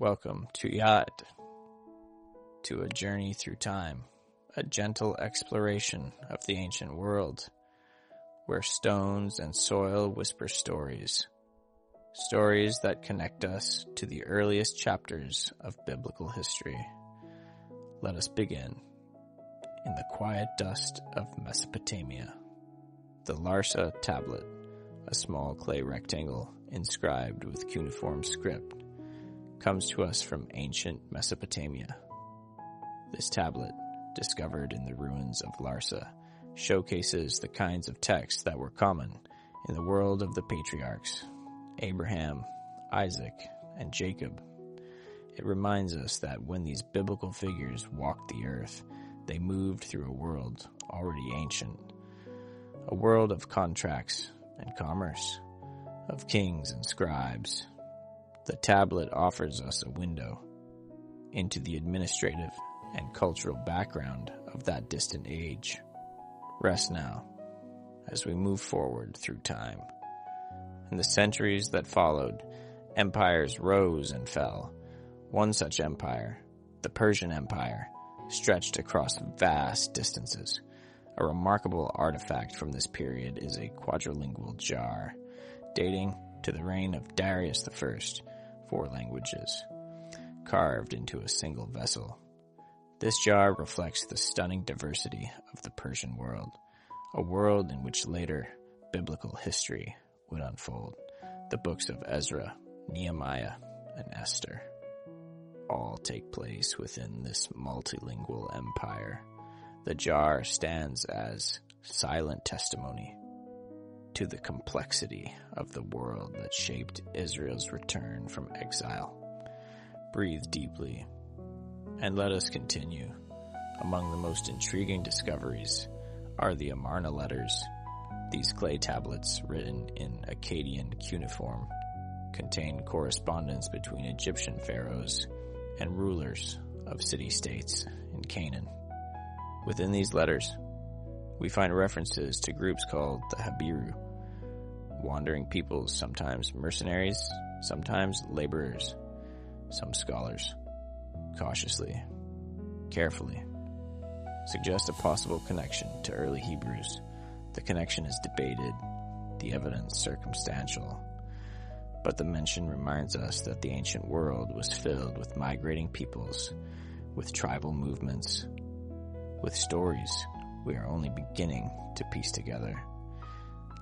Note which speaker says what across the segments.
Speaker 1: Welcome to Yad, to a journey through time, a gentle exploration of the ancient world, where stones and soil whisper stories, stories that connect us to the earliest chapters of biblical history. Let us begin in the quiet dust of Mesopotamia. The Larsa tablet, a small clay rectangle inscribed with cuneiform script, comes to us from ancient Mesopotamia. This tablet, discovered in the ruins of Larsa, showcases the kinds of texts that were common in the world of the patriarchs, Abraham, Isaac, and Jacob. It reminds us that when these biblical figures walked the earth, they moved through a world already ancient, a world of contracts and commerce, of kings and scribes. The tablet offers us a window into the administrative and cultural background of that distant age. Rest now as we move forward through time. In the centuries that followed, empires rose and fell. One such empire, the Persian Empire, stretched across vast distances. A remarkable artifact from this period is a quadrilingual jar, dating to the reign of Darius I, 4 languages, carved into a single vessel. This jar reflects the stunning diversity of the Persian world, a world in which later biblical history would unfold. The books of Ezra, Nehemiah, and Esther all take place within this multilingual empire. The jar stands as silent testimony to the complexity of the world that shaped Israel's return from exile. Breathe deeply, and let us continue. Among the most intriguing discoveries are the Amarna letters. These clay tablets, written in Akkadian cuneiform, contain correspondence between Egyptian pharaohs and rulers of city-states in Canaan. Within these letters, we find references to groups called the Habiru, wandering peoples, sometimes mercenaries, sometimes laborers. Some scholars, cautiously, carefully, suggest a possible connection to early Hebrews. The connection is debated, the evidence circumstantial, but the mention reminds us that the ancient world was filled with migrating peoples, with tribal movements, with stories we are only beginning to piece together.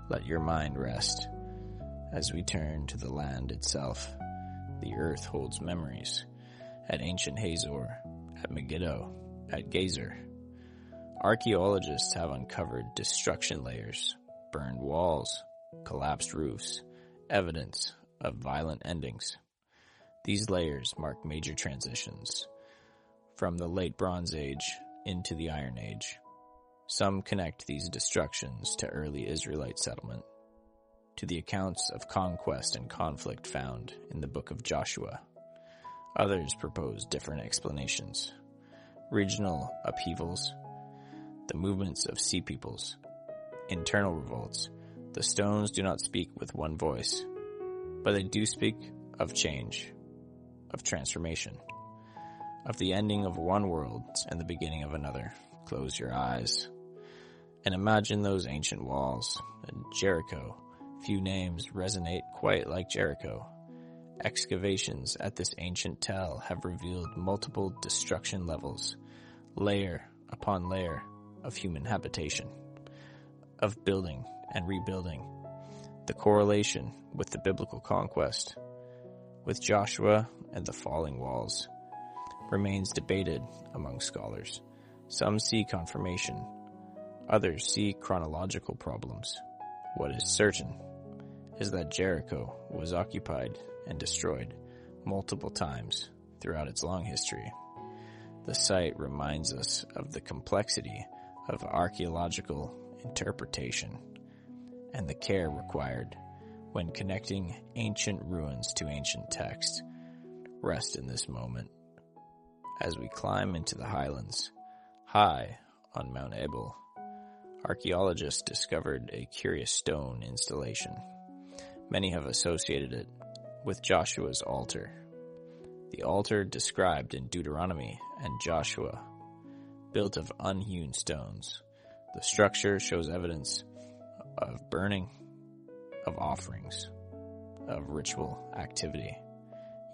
Speaker 1: Let your mind rest as we turn to the land itself. The earth holds memories. At ancient Hazor, at Megiddo, at Gezer, archaeologists have uncovered destruction layers, burned walls, collapsed roofs, evidence of violent endings. These layers mark major transitions from the late Bronze Age into the Iron Age. Some connect these destructions to early Israelite settlement, to the accounts of conquest and conflict found in the book of Joshua. Others propose different explanations. Regional upheavals, the movements of sea peoples, internal revolts. The stones do not speak with one voice, but they do speak of change, of transformation, of the ending of one world and the beginning of another. Close your eyes and imagine those ancient walls. Jericho. Few names resonate quite like Jericho. Excavations at this ancient tell have revealed multiple destruction levels, layer upon layer of human habitation, of building and rebuilding. The correlation with the biblical conquest, with Joshua and the falling walls, remains debated among scholars. Some see confirmation, others see chronological problems. What is certain is that Jericho was occupied and destroyed multiple times throughout its long history. The site reminds us of the complexity of archaeological interpretation and the care required when connecting ancient ruins to ancient text. Rest in this moment as we climb into the highlands. High on Mount Ebal, archaeologists discovered a curious stone installation. Many have associated it with Joshua's altar. The altar described in Deuteronomy and Joshua, built of unhewn stones. The structure shows evidence of burning, of offerings, of ritual activity.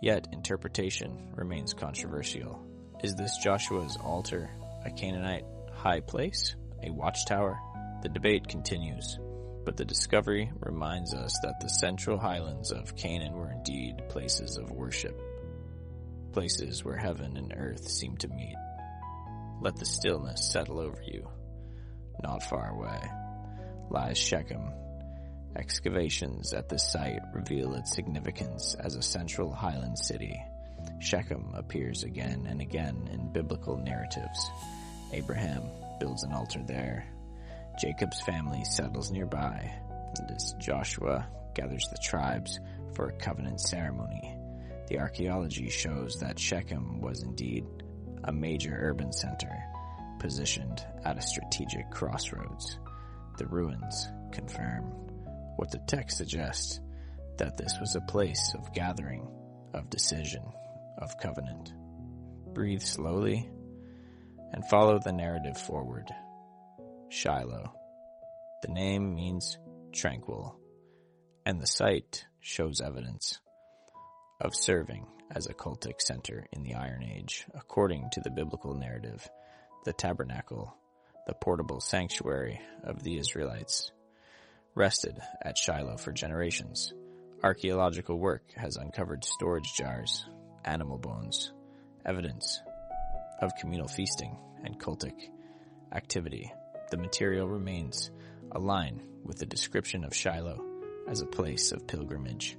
Speaker 1: Yet interpretation remains controversial. Is this Joshua's altar a Canaanite high place, a watchtower? The debate continues, but the discovery reminds us that the central highlands of Canaan were indeed places of worship, places where heaven and earth seem to meet. Let the stillness settle over you. Not far away lies Shechem. Excavations at this site reveal its significance as a central highland city. Shechem appears again and again in biblical narratives. Abraham builds an altar there. Jacob's family settles nearby, and as Joshua gathers the tribes for a covenant ceremony, the archaeology shows that Shechem was indeed a major urban center, positioned at a strategic crossroads. The ruins confirm what the text suggests, that this was a place of gathering, of decision, of covenant. Breathe slowly and follow the narrative forward. Shiloh. The name means tranquil, and the site shows evidence of serving as a cultic center in the Iron Age. According to the biblical narrative, the tabernacle, the portable sanctuary of the Israelites, rested at Shiloh for generations. Archaeological work has uncovered storage jars, animal bones, evidence of communal feasting and cultic activity. The material remains aligned with the description of Shiloh as a place of pilgrimage,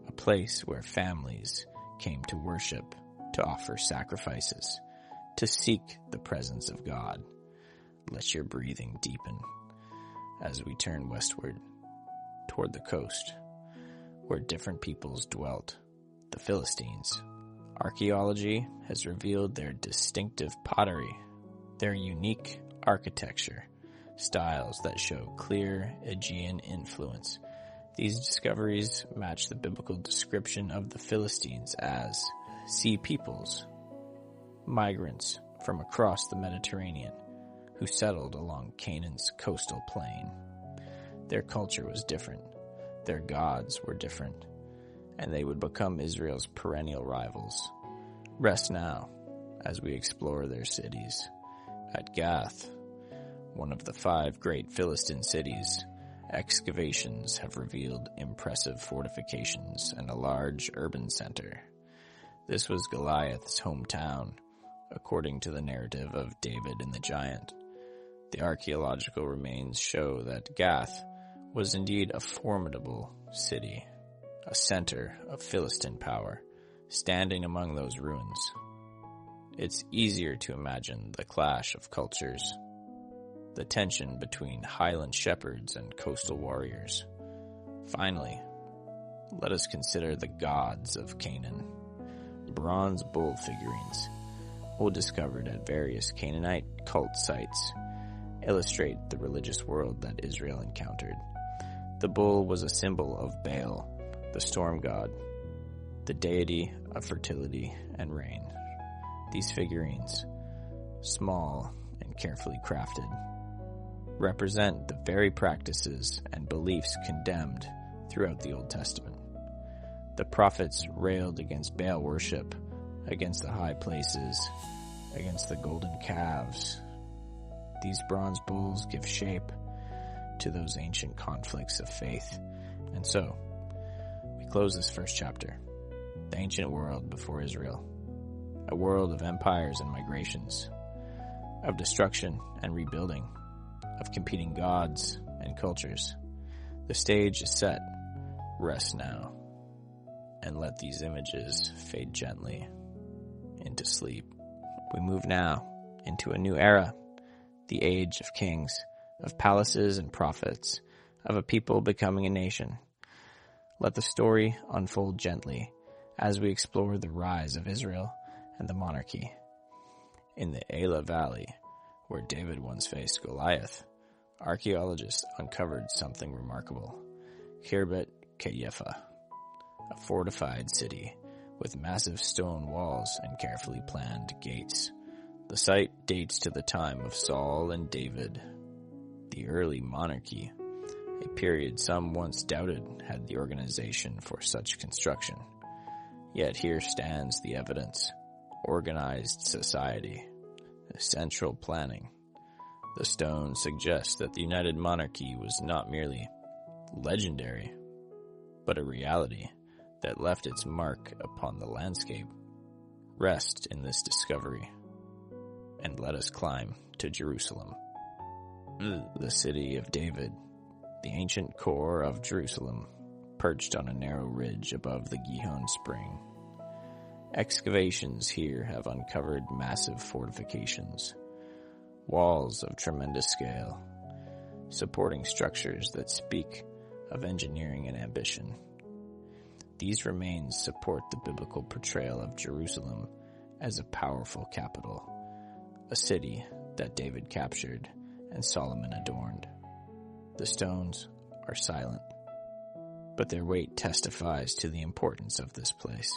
Speaker 1: a place where families came to worship, to offer sacrifices, to seek the presence of God. Let your breathing deepen as we turn westward toward the coast, where different peoples dwelt, the Philistines. Archaeology has revealed their distinctive pottery, their unique architecture, styles that show clear Aegean influence. These discoveries match the biblical description of the Philistines as sea peoples, migrants from across the Mediterranean who settled along Canaan's coastal plain. Their culture was different, their gods were different, and they would become Israel's perennial rivals. Rest now as we explore their cities. At Gath, one of the 5 great Philistine cities, excavations have revealed impressive fortifications and a large urban center. This was Goliath's hometown, according to the narrative of David and the giant. The archaeological remains show that Gath was indeed a formidable city, a center of Philistine power, standing among those ruins. It's easier to imagine the clash of cultures, the tension between highland shepherds and coastal warriors. Finally, let us consider the gods of Canaan. Bronze bull figurines, discovered at various Canaanite cult sites, illustrate the religious world that Israel encountered. The bull was a symbol of Baal, the storm god, the deity of fertility and rain. These figurines, small and carefully crafted, represent the very practices and beliefs condemned throughout the Old Testament. The prophets railed against Baal worship, against the high places, against the golden calves. These bronze bulls give shape to those ancient conflicts of faith. And so, we close this first chapter, the ancient world before Israel, a world of empires and migrations, of destruction and rebuilding, of competing gods and cultures. The stage is set. Rest now, and let these images fade gently into sleep. We move now into a new era, the age of kings, of palaces and prophets, of a people becoming a nation. Let the story unfold gently as we explore the rise of Israel and the monarchy. In the Elah Valley, where David once faced Goliath, archaeologists uncovered something remarkable. Khirbet Qeiyafa, a fortified city with massive stone walls and carefully planned gates. The site dates to the time of Saul and David, the early monarchy, a period some once doubted had the organization for such construction. Yet here stands the evidence: organized society, central planning. The stone suggests that the United Monarchy was not merely legendary, but a reality that left its mark upon the landscape. Rest in this discovery, and let us climb to Jerusalem, the city of David, the ancient core of Jerusalem, perched on a narrow ridge above the Gihon Spring. Excavations here have uncovered massive fortifications, walls of tremendous scale, supporting structures that speak of engineering and ambition. These remains support the biblical portrayal of Jerusalem as a powerful capital, a city that David captured and Solomon adorned. The stones are silent, but their weight testifies to the importance of this place,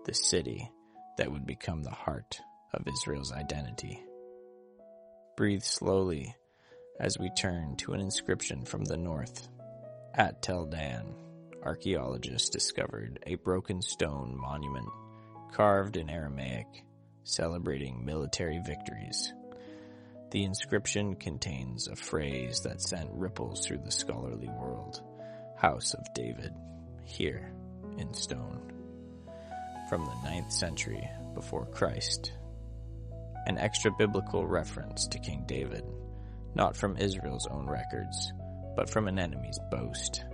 Speaker 1: the city that would become the heart of Israel's identity. Breathe slowly as we turn to an inscription from the north. At Tel Dan, archaeologists discovered a broken stone monument carved in Aramaic, celebrating military victories. The inscription contains a phrase that sent ripples through the scholarly world: House of David, here in stone. From the 9th century before Christ. An extra-biblical reference to King David, not from Israel's own records, but from an enemy's boast.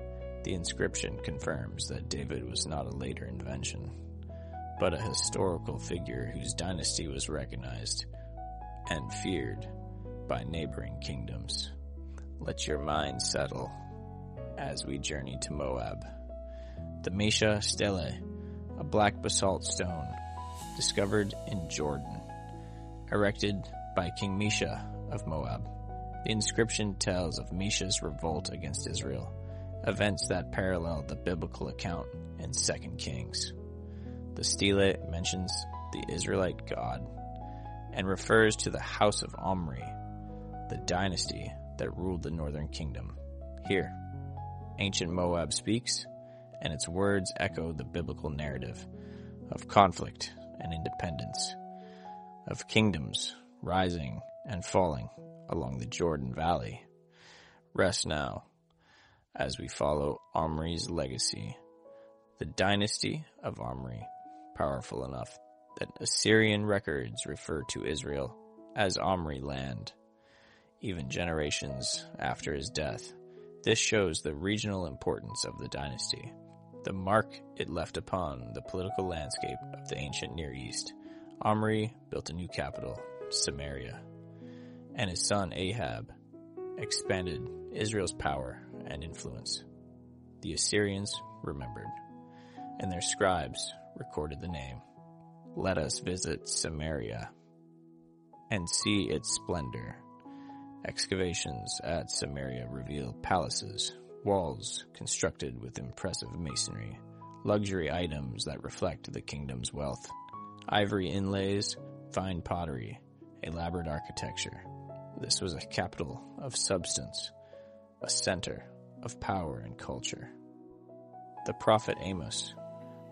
Speaker 1: The inscription confirms that David was not a later invention, but a historical figure whose dynasty was recognized and feared by neighboring kingdoms. Let your mind settle as we journey to Moab. The Mesha Stele, a black basalt stone discovered in Jordan, erected by King Mesha of Moab. The inscription tells of Mesha's revolt against Israel, events that parallel the biblical account in 2 Kings. The stele mentions the Israelite God and refers to the house of Omri, the dynasty that ruled the northern kingdom. Here, ancient Moab speaks, and its words echo the biblical narrative of conflict and independence, of kingdoms rising and falling along the Jordan Valley. Rest now as we follow Omri's legacy, the dynasty of Omri, powerful enough that Assyrian records refer to Israel as Omri land, even generations after his death. This shows the regional importance of the dynasty, the mark it left upon the political landscape of the ancient Near East. Omri built a new capital, Samaria, and his son Ahab expanded Israel's power and influence. The Assyrians remembered, and their scribes recorded the name. Let us visit Samaria and see its splendor. Excavations at Samaria reveal palaces, walls constructed with impressive masonry, luxury items that reflect the kingdom's wealth, ivory inlays, fine pottery, elaborate architecture. This was a capital of substance, a center of power and culture. The prophet Amos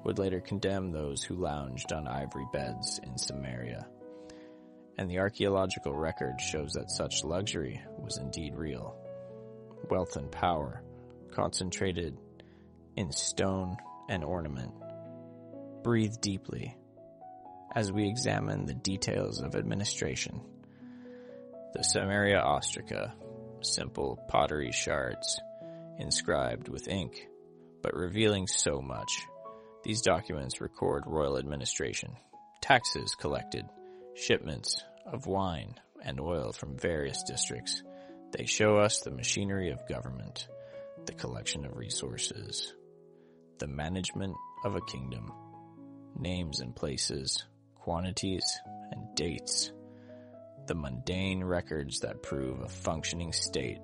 Speaker 1: would later condemn those who lounged on ivory beds in Samaria, and the archaeological record shows that such luxury was indeed real. Wealth and power concentrated in stone and ornament. Breathe deeply as we examine the details of administration. The Samaria Ostraca, simple pottery shards, inscribed with ink, but revealing so much. These documents record royal administration, taxes collected, shipments of wine and oil from various districts. They show us the machinery of government, the collection of resources, the management of a kingdom, names and places, quantities and dates, the mundane records that prove a functioning state.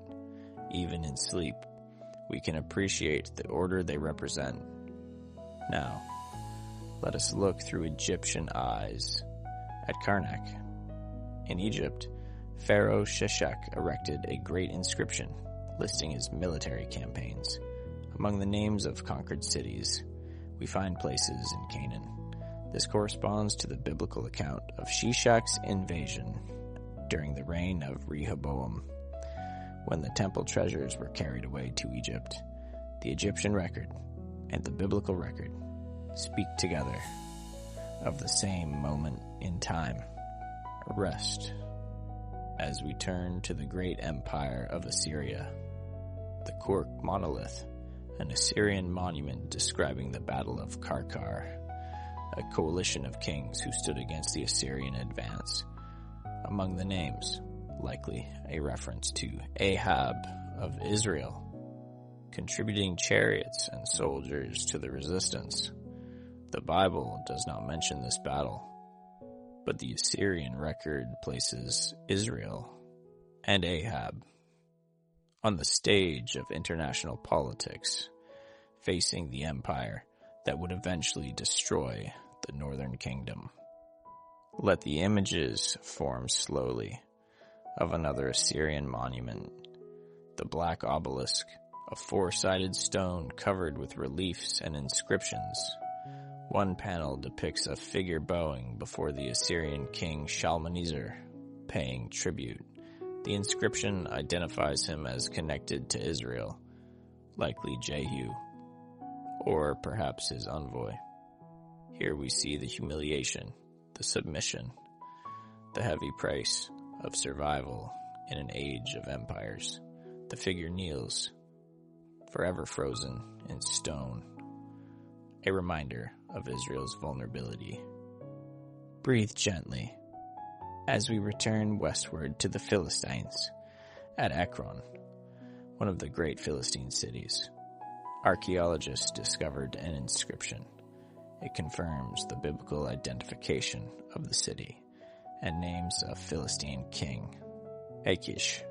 Speaker 1: Even in sleep, we can appreciate the order they represent. Now, let us look through Egyptian eyes at Karnak. In Egypt, Pharaoh Sheshak erected a great inscription listing his military campaigns. Among the names of conquered cities, we find places in Canaan. This corresponds to the biblical account of Sheshak's invasion during the reign of Rehoboam, when the temple treasures were carried away to Egypt. The Egyptian record and the biblical record speak together of the same moment in time, a rest, as we turn to the great empire of Assyria. The Cork monolith, an Assyrian monument describing the Battle of Karkar, a coalition of kings who stood against the Assyrian advance. Among the names, likely a reference to Ahab of Israel, contributing chariots and soldiers to the resistance. The Bible does not mention this battle, but the Assyrian record places Israel and Ahab on the stage of international politics, facing the empire that would eventually destroy the northern kingdom. Let the images form slowly of another Assyrian monument, the black obelisk, a four-sided stone covered with reliefs and inscriptions. One panel depicts a figure bowing before the Assyrian king Shalmaneser, paying tribute. The inscription identifies him as connected to Israel, likely Jehu, or perhaps his envoy. Here we see the humiliation, the submission, the heavy price of survival in an age of empires. The figure kneels, forever frozen in stone, a reminder of Israel's vulnerability. Breathe gently as we return westward to the Philistines at Ekron, one of the great Philistine cities. Archaeologists discovered an inscription. It confirms the biblical identification of the city and names a Philistine king, Achish.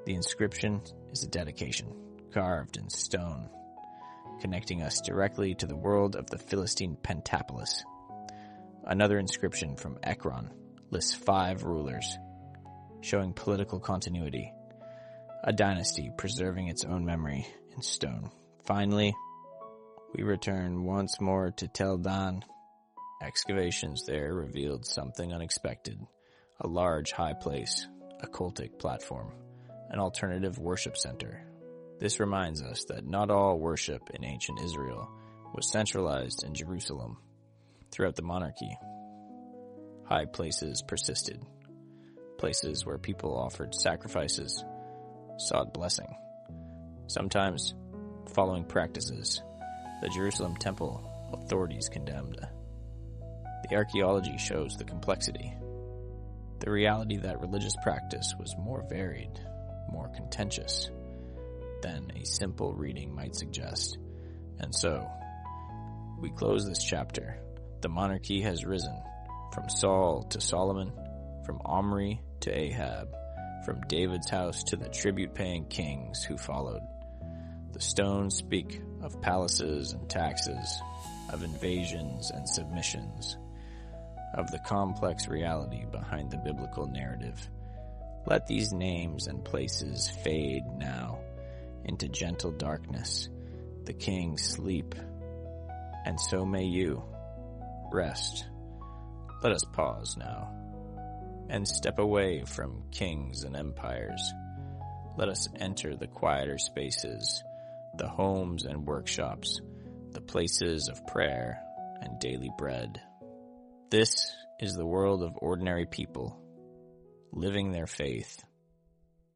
Speaker 1: The inscription is a dedication carved in stone, connecting us directly to the world of the Philistine Pentapolis. Another inscription from Ekron lists 5 rulers, showing political continuity, a dynasty preserving its own memory in stone. Finally, we return once more to Tel Dan. Excavations there revealed something unexpected, a large high place, a cultic platform, an alternative worship center. This reminds us that not all worship in ancient Israel was centralized in Jerusalem. Throughout the monarchy, high places persisted, places where people offered sacrifices, sought blessing. Sometimes, following practices the Jerusalem temple authorities condemned. The archaeology shows the complexity, the reality that religious practice was more varied, more contentious than a simple reading might suggest. And so, we close this chapter. The monarchy has risen, from Saul to Solomon, from Omri to Ahab, from David's house to the tribute-paying kings who followed. The stones speak of palaces and taxes, of invasions and submissions, of the complex reality behind the biblical narrative. Let these names and places fade now into gentle darkness. The kings sleep, and so may you rest. Let us pause now and step away from kings and empires. Let us enter the quieter spaces, the homes and workshops, the places of prayer and daily bread. This is the world of ordinary people, living their faith,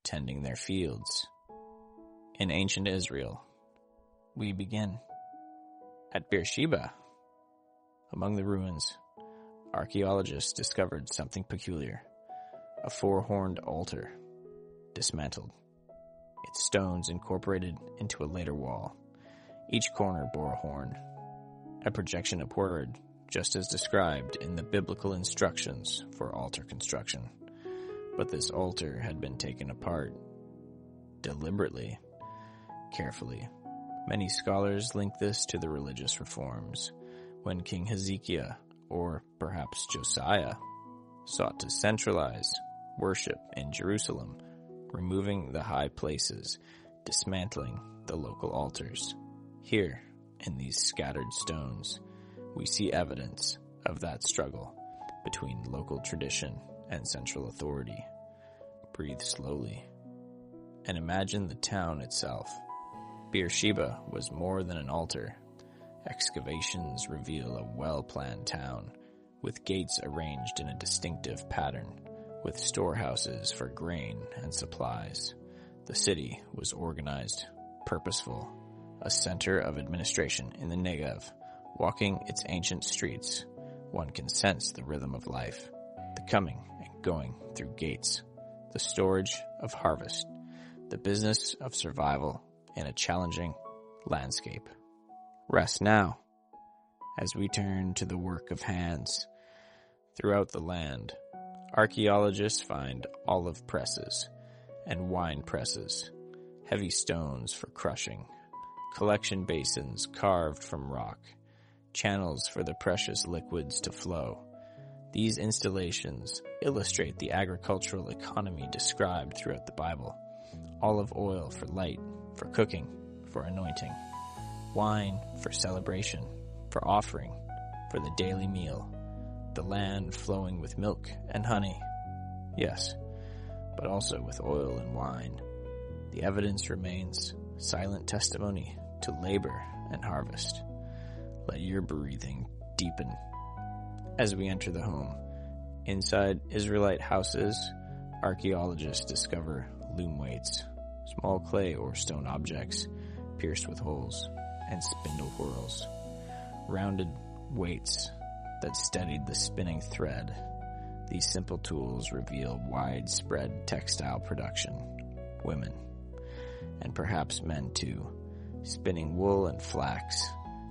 Speaker 1: tending their fields. In ancient Israel, we begin at Beersheba. Among the ruins, archaeologists discovered something peculiar, a 4-horned altar, dismantled, its stones incorporated into a later wall. Each corner bore a horn, a projection upward, just as described in the biblical instructions for altar construction. But this altar had been taken apart, deliberately, carefully. Many scholars link this to the religious reforms, when King Hezekiah, or perhaps Josiah, sought to centralize worship in Jerusalem, removing the high places, dismantling the local altars. Here, in these scattered stones, we see evidence of that struggle between local tradition and central authority. Breathe slowly and imagine the town itself. Beersheba was more than an altar. Excavations reveal a well-planned town, with gates arranged in a distinctive pattern, with storehouses for grain and supplies. The city was organized, purposeful, a center of administration in the Negev. Walking its ancient streets, one can sense the rhythm of life, the coming and going through gates, the storage of harvest, the business of survival in a challenging landscape. Rest now, as we turn to the work of hands. Throughout the land, archaeologists find olive presses and wine presses, heavy stones for crushing, collection basins carved from rock, channels for the precious liquids to flow. These installations illustrate the agricultural economy described throughout the Bible. Olive oil for light, for cooking, for anointing. Wine for celebration, for offering, for the daily meal. The land flowing with milk and honey. Yes, but also with oil and wine. The evidence remains silent testimony to labor and harvest. Let your breathing deepen. As we enter the home, inside Israelite houses, archaeologists discover loom weights, small clay or stone objects pierced with holes, and spindle whorls, rounded weights that steadied the spinning thread. These simple tools reveal widespread textile production. Women, and perhaps men too, spinning wool and flax,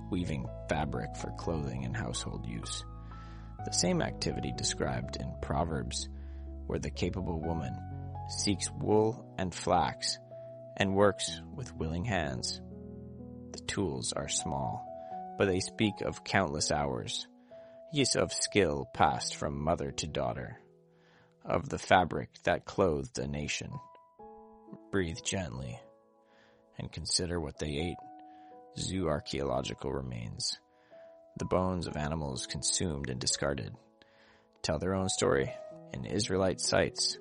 Speaker 1: weaving fabric for clothing and household use. The same activity described in Proverbs, where the capable woman seeks wool and flax and works with willing hands. The tools are small, but they speak of countless hours, use of skill passed from mother to daughter, of the fabric that clothed a nation. Breathe gently and consider what they ate. Zoo archaeological remains, the bones of animals consumed and discarded, tell their own story. In Israelite sites,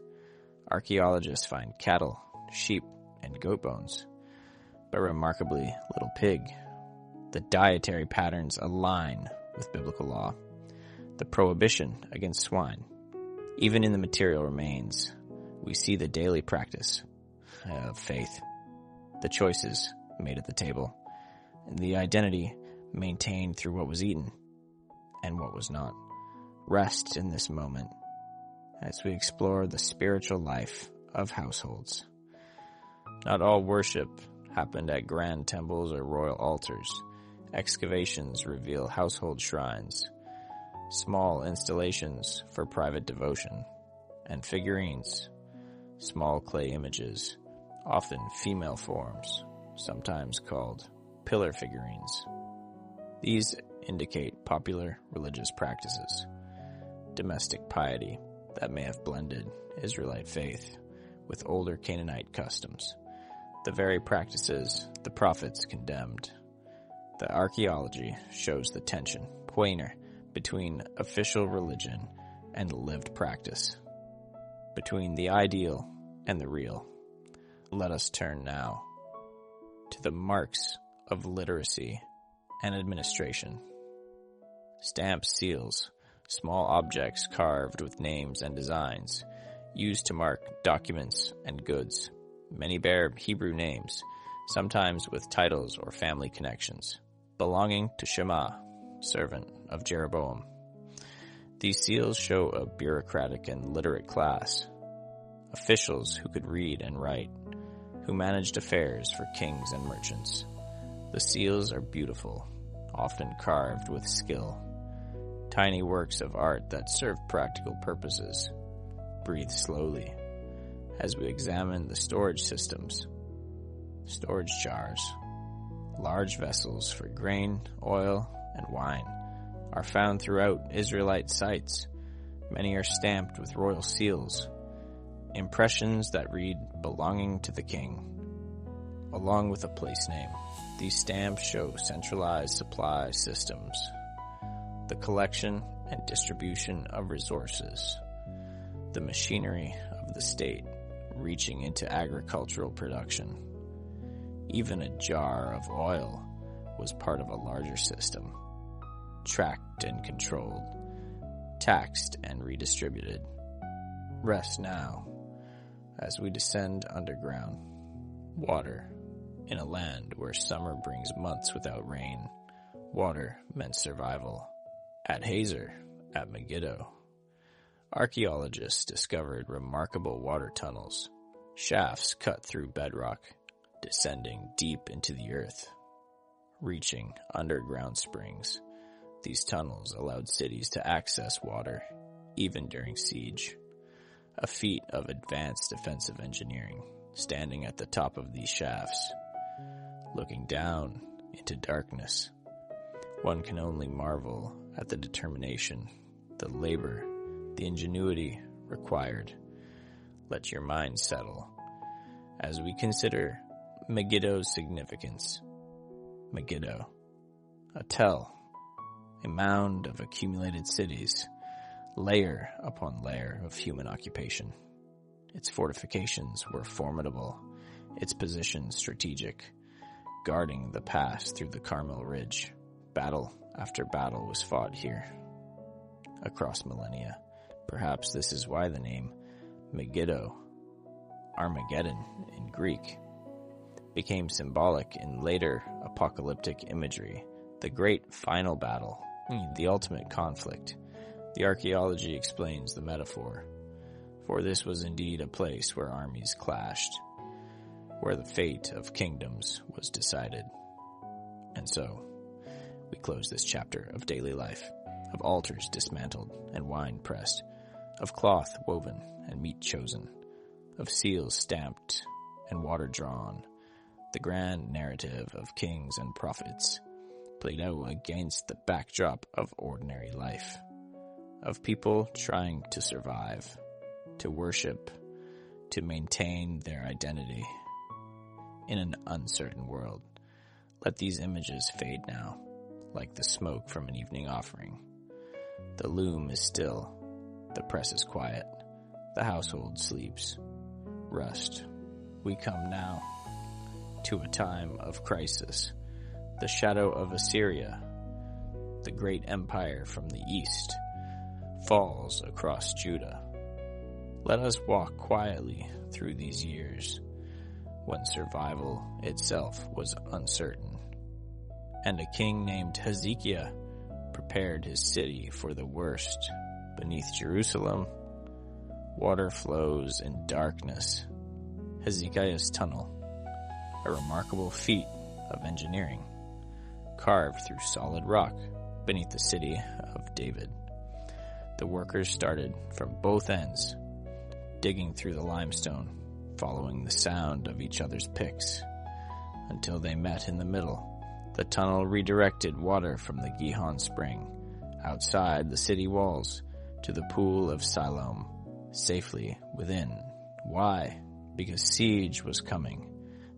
Speaker 1: archaeologists find cattle, sheep, and goat bones, but remarkably little pig. The dietary patterns align with biblical law, the prohibition against swine. Even in the material remains, we see the daily practice of faith, the choices made at the table, and the identity maintained through what was eaten and what was not. Rest in this moment as we explore the spiritual life of households. Not all worship happened at grand temples or royal altars. Excavations reveal household shrines, small installations for private devotion, and figurines, small clay images, often female forms, sometimes called pillar figurines. These indicate popular religious practices, domestic piety that may have blended Israelite faith with older Canaanite customs, the very practices the prophets condemned. The archaeology shows the tension, poignant, between official religion and lived practice, between the ideal and the real. Let us turn now to the marks of literacy and administration. Stamps, seals, small objects carved with names and designs, used to mark documents and goods. Many bear Hebrew names, sometimes with titles or family connections, belonging to Shema, servant of Jeroboam. These seals show a bureaucratic and literate class, officials who could read and write, who managed affairs for kings and merchants. The seals are beautiful, often carved with skill, tiny works of art that serve practical purposes. Breathe slowly as we examine the storage systems. Storage jars, large vessels for grain, oil, and wine, are found throughout Israelite sites. Many are stamped with royal seals, impressions that read "belonging to the king," along with a place name. These stamps show centralized supply systems, the collection and distribution of resources, the machinery of the state reaching into agricultural production. Even a jar of oil was part of a larger system, tracked and controlled, taxed and redistributed. Rest now as we descend underground. Water. In a land where summer brings months without rain, water meant survival. At Hazor, at Megiddo, archaeologists discovered remarkable water tunnels, shafts cut through bedrock, descending deep into the earth, reaching underground springs. These tunnels allowed cities to access water, even during siege, a feat of advanced defensive engineering. Standing at the top of these shafts, looking down into darkness, one can only marvel at the determination, the labor, the ingenuity required. Let your mind settle as we consider Megiddo's significance. Megiddo, a tell, a mound of accumulated cities, layer upon layer of human occupation. Its fortifications were formidable, its position strategic, guarding the pass through the Carmel Ridge. Battle after battle was fought here across millennia. Perhaps this is why the name Megiddo, Armageddon in Greek, became symbolic in later apocalyptic imagery. The great final battle, the ultimate conflict. The archaeology explains the metaphor. For this was indeed a place where armies clashed, where the fate of kingdoms was decided. And so, we close this chapter of daily life, of altars dismantled and wine pressed, of cloth woven and meat chosen, of seals stamped and water drawn, the grand narrative of kings and prophets, played out against the backdrop of ordinary life, of people trying to survive, to worship, to maintain their identity in an uncertain world. Let these images fade now, like the smoke from an evening offering. The loom is still, the press is quiet, the household sleeps. Rest. We come now to a time of crisis, the shadow of Assyria, the great empire from the east, falls across Judah. Let us walk quietly through these years when survival itself was uncertain, and a king named Hezekiah prepared his city for the worst. Beneath Jerusalem, water flows in darkness. Hezekiah's tunnel, a remarkable feat of engineering, carved through solid rock beneath the city of David. The workers started from both ends, digging through the limestone, following the sound of each other's picks, until they met in the middle. The tunnel redirected water from the Gihon spring, outside the city walls, to the pool of Siloam, safely within. Why? Because siege was coming.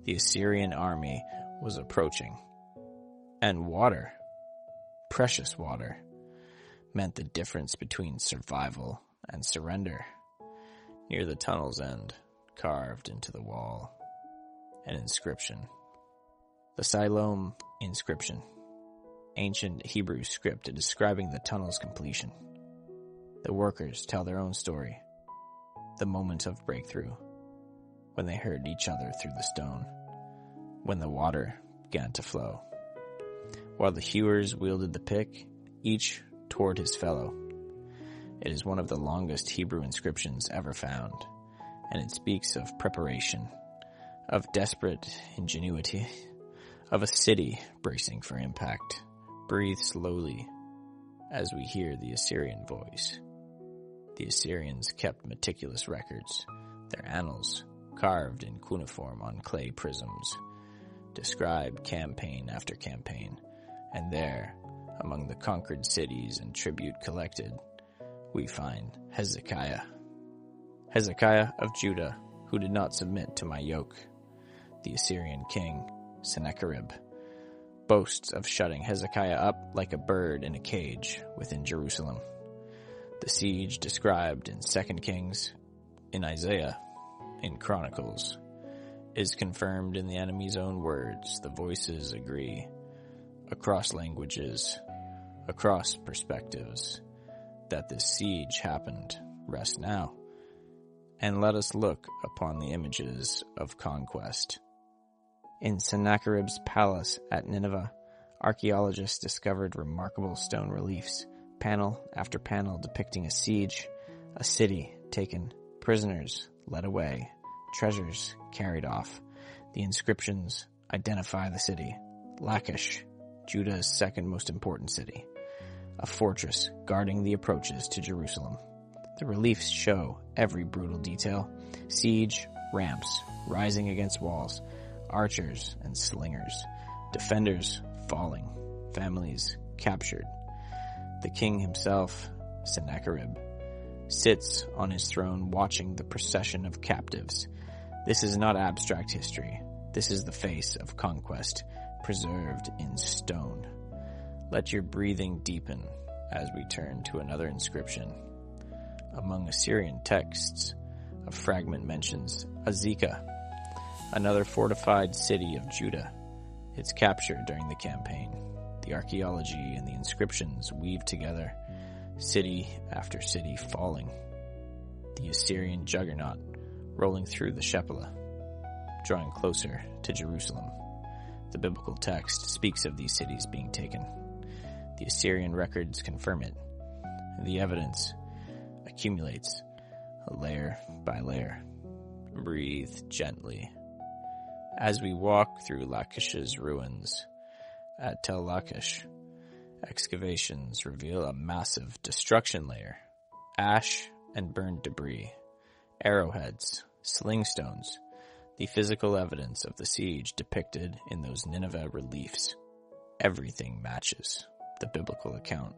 Speaker 1: The Assyrian army was approaching. And water, precious water, meant the difference between survival and surrender. Near the tunnel's end, carved into the wall, an inscription. The Siloam inscription, ancient Hebrew script describing the tunnel's completion. The workers tell their own story, the moment of breakthrough, when they heard each other through the stone, when the water began to flow. While the hewers wielded the pick, each toward his fellow. It is one of the longest Hebrew inscriptions ever found, and it speaks of preparation, of desperate ingenuity, of a city bracing for impact. Breathe slowly as we hear the Assyrian voice. The Assyrians kept meticulous records, their annals, carved in cuneiform on clay prisms, describe campaign after campaign, and there, Among the conquered cities and tribute collected, we find Hezekiah. Hezekiah of Judah, who did not submit to my yoke. The Assyrian king, Sennacherib, boasts of shutting Hezekiah up like a bird in a cage within Jerusalem. The siege described in 2 Kings, in Isaiah, in Chronicles, is confirmed in the enemy's own words. The voices agree, across languages, across perspectives, that this siege happened. Rest now, and let us look upon the images of conquest. In Sennacherib's palace at Nineveh, archaeologists discovered remarkable stone reliefs, panel after panel depicting a siege, a city taken, prisoners led away, treasures carried off. The inscriptions identify the city, Lachish, Judah's second most important city, a fortress guarding the approaches to Jerusalem. The reliefs show every brutal detail: siege, ramps, rising against walls, archers and slingers, defenders falling, families captured. The king himself, Sennacherib, sits on his throne watching the procession of captives. This is not abstract history. This is the face of conquest, preserved in stone. Let your breathing deepen as we turn to another inscription. Among Assyrian texts, a fragment mentions Azekah, another fortified city of Judah. Its capture during the campaign. The archaeology and the inscriptions weave together, city after city falling. The Assyrian juggernaut rolling through the Shephelah, drawing closer to Jerusalem. The biblical text speaks of these cities being taken. The Assyrian records confirm it. The evidence accumulates, layer by layer. Breathe gently. As we walk through Lachish's ruins, at Tel Lachish, excavations reveal a massive destruction layer, ash and burned debris, arrowheads, sling stones, the physical evidence of the siege depicted in those Nineveh reliefs. Everything matches the biblical account,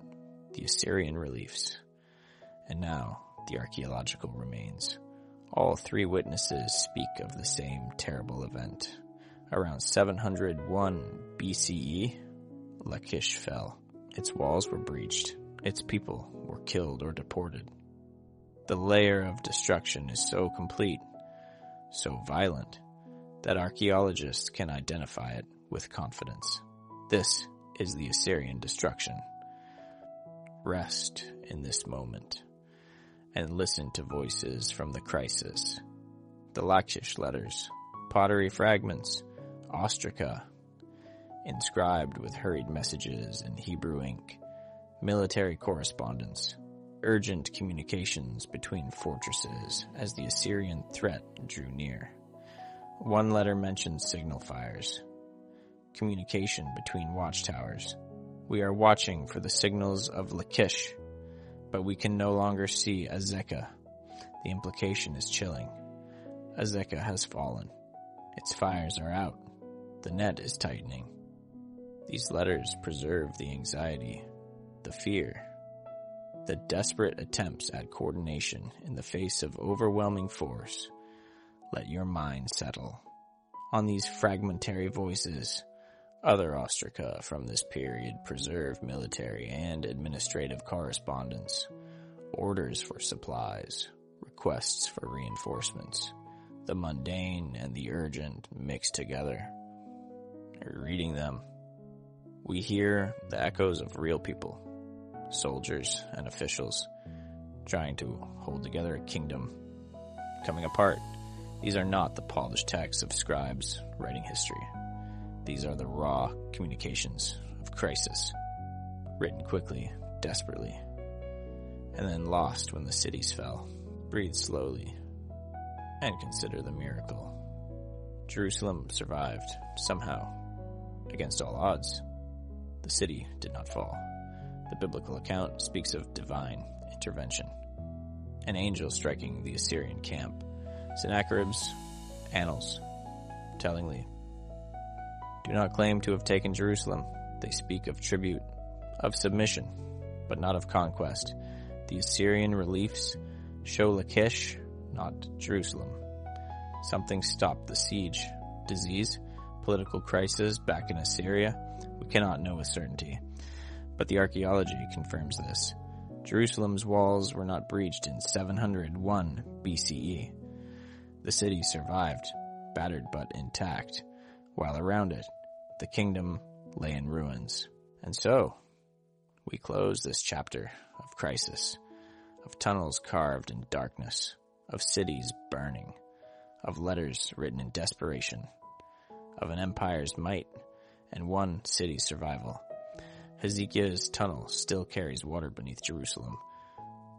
Speaker 1: the Assyrian reliefs, and now the archaeological remains. All three witnesses speak of the same terrible event. Around 701 BCE, Lachish fell. Its walls were breached. Its people were killed or deported. The layer of destruction is so complete, so violent, that archaeologists can identify it with confidence. This is the Assyrian destruction. Rest in this moment and listen to voices from the crisis. The Lachish letters, pottery fragments, ostraca, inscribed with hurried messages in Hebrew ink, military correspondence, urgent communications between fortresses as the Assyrian threat drew near. One letter mentions signal fires, communication between watchtowers. We are watching for the signals of Lachish, but we can no longer see Azekah. The implication is chilling. Azekah has fallen. Its fires are out. The net is tightening. These letters preserve the anxiety, the fear, the desperate attempts at coordination in the face of overwhelming force. Let your mind settle on these fragmentary voices. Other ostraca from this period preserve military and administrative correspondence, orders for supplies, requests for reinforcements, the mundane and the urgent mixed together. Reading them, we hear the echoes of real people, soldiers and officials, trying to hold together a kingdom, coming apart. These are not the polished texts of scribes writing history. These are the raw communications of crisis, written quickly, desperately, and then lost when the cities fell. Breathe slowly and consider the miracle. Jerusalem survived, somehow, against all odds. The city did not fall. The biblical account speaks of divine intervention. An angel striking the Assyrian camp. Sennacherib's annals, tellingly, do not claim to have taken Jerusalem. They speak of tribute, of submission, but not of conquest. The Assyrian reliefs show Lachish, not Jerusalem. Something stopped the siege. Disease, political crisis back in Assyria, we cannot know with certainty. But the archaeology confirms this. Jerusalem's walls were not breached in 701 BCE. The city survived, battered but intact, while around it, the kingdom lay in ruins. And so, we close this chapter of crisis, of tunnels carved in darkness, of cities burning, of letters written in desperation, of an empire's might and one city's survival. Hezekiah's tunnel still carries water beneath Jerusalem.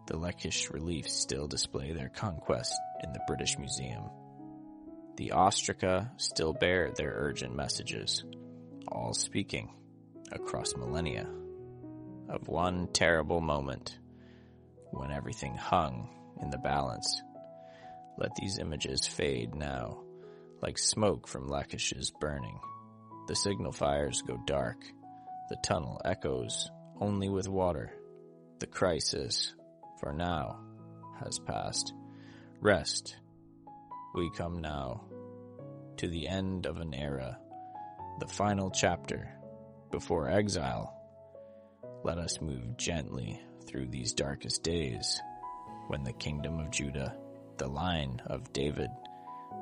Speaker 1: The Lachish reliefs still display their conquest in the British Museum. The ostraca still bear their urgent messages, all speaking, across millennia, of one terrible moment when everything hung in the balance. Let these images fade now, like smoke from Lachish's burning. The signal fires go dark. The tunnel echoes only with water. The crisis, for now, has passed. Rest. We come now to the end of an era, the final chapter before exile. Let us move gently through these darkest days when the kingdom of Judah, the line of David,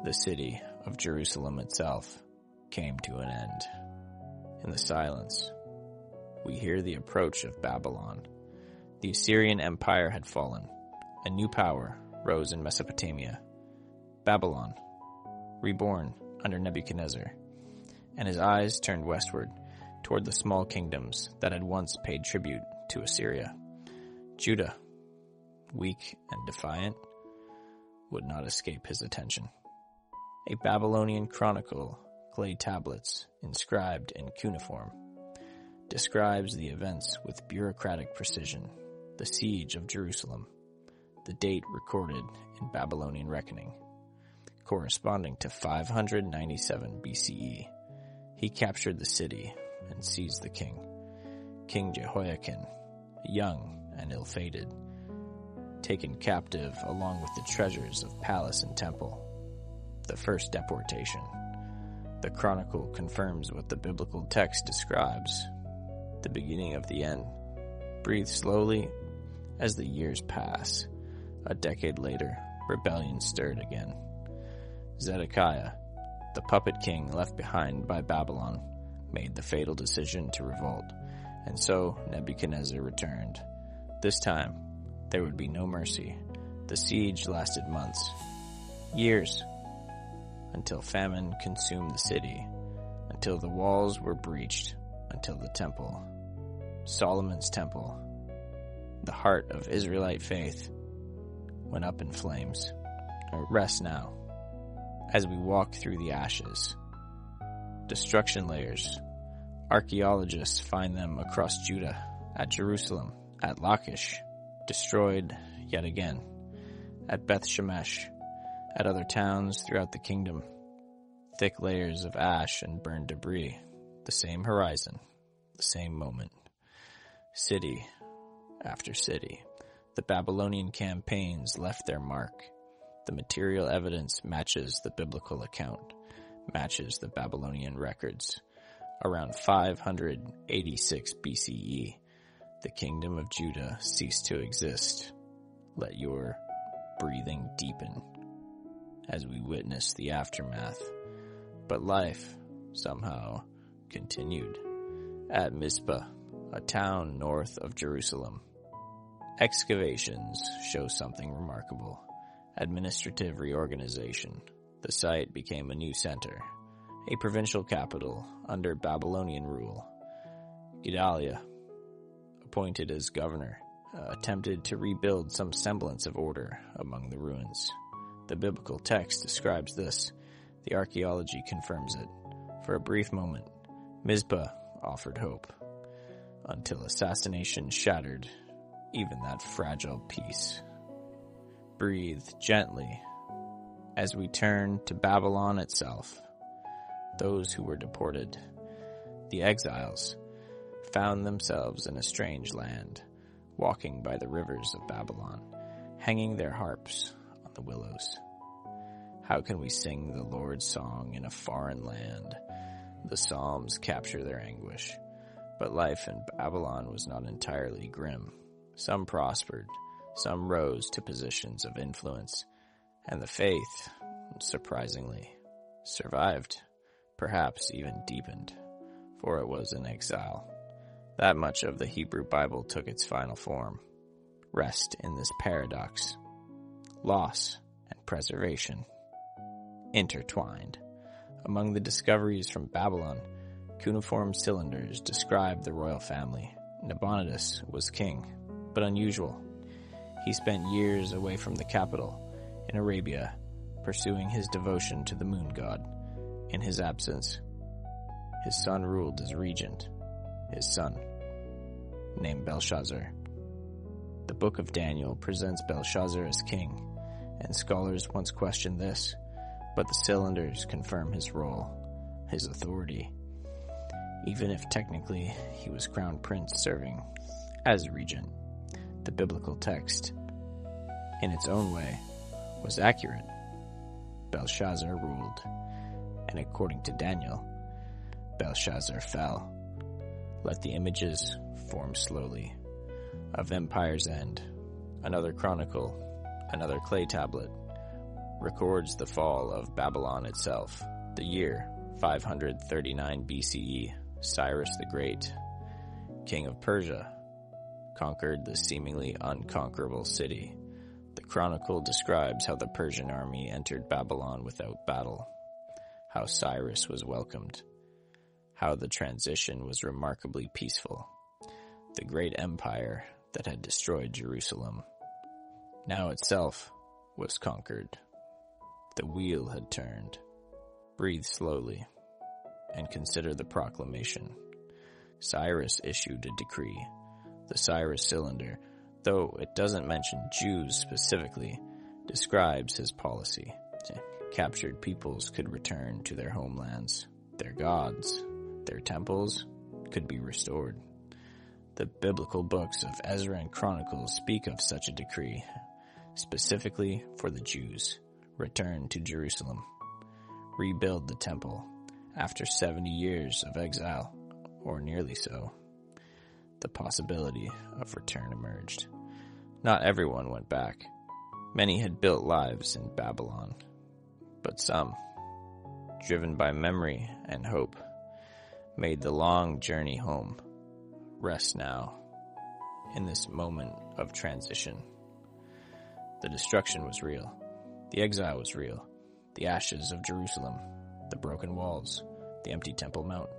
Speaker 1: the city of Jerusalem itself, came to an end. In the silence, we hear the approach of Babylon. The Assyrian Empire had fallen. A new power rose in Mesopotamia. Babylon, reborn under Nebuchadnezzar, and his eyes turned westward toward the small kingdoms that had once paid tribute to Assyria. Judah, weak and defiant, would not escape his attention. A Babylonian chronicle, clay tablets inscribed in cuneiform, describes the events with bureaucratic precision. The siege of Jerusalem, the date recorded in Babylonian reckoning, corresponding to 597 BCE. He captured the city and seized the king, King Jehoiakim, young and ill-fated, taken captive along with the treasures of palace and temple. The first deportation. The chronicle confirms what the biblical text describes, the beginning of the end. Breathe slowly as the years pass. A decade later, rebellion stirred again. Zedekiah, the puppet king left behind by Babylon, made the fatal decision to revolt, and so Nebuchadnezzar returned. This time, there would be no mercy. The siege lasted months, years, until famine consumed the city, until the walls were breached, until the temple, Solomon's temple, the heart of Israelite faith, went up in flames. Rest now, as we walk through the ashes. Destruction layers. Archaeologists find them across Judah, at Jerusalem, at Lachish, destroyed yet again, at Beth Shemesh, at other towns throughout the kingdom. Thick layers of ash and burned debris, the same horizon, the same moment. City after city, the Babylonian campaigns left their mark. The material evidence matches the biblical account, matches the Babylonian records. Around 586 BCE, the kingdom of Judah ceased to exist. Let your breathing deepen as we witness the aftermath. But life, somehow, continued. At Mizpah, a town north of Jerusalem, excavations show something remarkable. Administrative reorganization. The site became a new center, a provincial capital under Babylonian rule. Gedaliah, appointed as governor, attempted to rebuild some semblance of order among the ruins. The biblical text describes this. The archaeology confirms it. For a brief moment, Mizpah offered hope, until assassination shattered even that fragile peace. Breathe gently as we turn to Babylon itself. Those who were deported, the exiles, found themselves in a strange land, walking by the rivers of Babylon, hanging their harps on the willows. How can we sing the Lord's song in a foreign land? The Psalms capture their anguish. But life in Babylon was not entirely grim. Some prospered, some rose to positions of influence, and the faith, surprisingly, survived, perhaps even deepened, for it was in exile. That much of the Hebrew Bible took its final form. Rest in this paradox. Loss and preservation. Intertwined. Among the discoveries from Babylon, cuneiform cylinders describe the royal family. Nabonidus was king, but unusual. He spent years away from the capital, in Arabia, pursuing his devotion to the moon god. In his absence, his son ruled as regent, his son, named Belshazzar. The Book of Daniel presents Belshazzar as king, and scholars once questioned this, but the cylinders confirm his role, his authority. Even if technically he was crown prince serving as regent, the biblical text, in its own way, was accurate. Belshazzar ruled, and according to Daniel, Belshazzar fell. Let the images form slowly. Of empire's end, another chronicle, another clay tablet, records the fall of Babylon itself. The year 539 BCE, Cyrus the Great, king of Persia, conquered the seemingly unconquerable city. The chronicle describes how the Persian army entered Babylon without battle, how Cyrus was welcomed, how the transition was remarkably peaceful. The great empire that had destroyed Jerusalem now itself was conquered. The wheel had turned. Breathe slowly and consider the proclamation. Cyrus issued a decree. The Cyrus cylinder, though it doesn't mention Jews specifically, describes his policy. Captured peoples could return to their homelands. Their gods, their temples, could be restored. The biblical books of Ezra and Chronicles speak of such a decree, specifically for the Jews. Return to Jerusalem. Rebuild the temple after 70 years of exile, or nearly so. The possibility of return emerged. Not everyone went back. Many had built lives in Babylon, but some, driven by memory and hope, made the long journey home. Rest now, in this moment of transition. The destruction was real. The exile was real. The ashes of Jerusalem, the broken walls, the empty Temple Mount,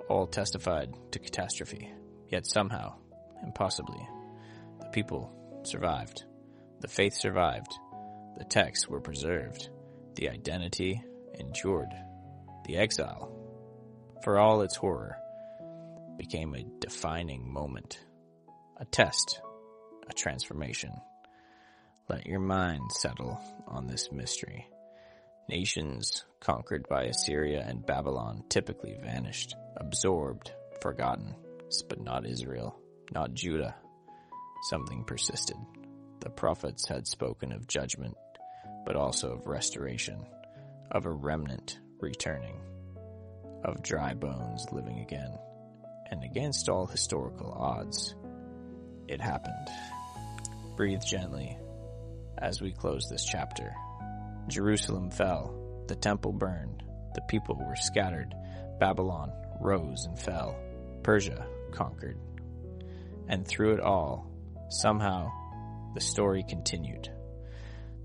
Speaker 1: all testified to catastrophe. Yet somehow, impossibly, the people survived. The faith survived. The texts were preserved. The identity endured. The exile, for all its horror, became a defining moment, a test, a transformation. Let your mind settle on this mystery. Nations conquered by Assyria and Babylon typically vanished, absorbed, forgotten, but not Israel, not Judah. Something persisted. The prophets had spoken of judgment, but also of restoration, of a remnant returning, of dry bones living again. And against all historical odds, it happened. Breathe gently as we close this chapter. Jerusalem fell, the temple burned, the people were scattered, Babylon rose and fell, Persia conquered. And through it all, somehow, the story continued.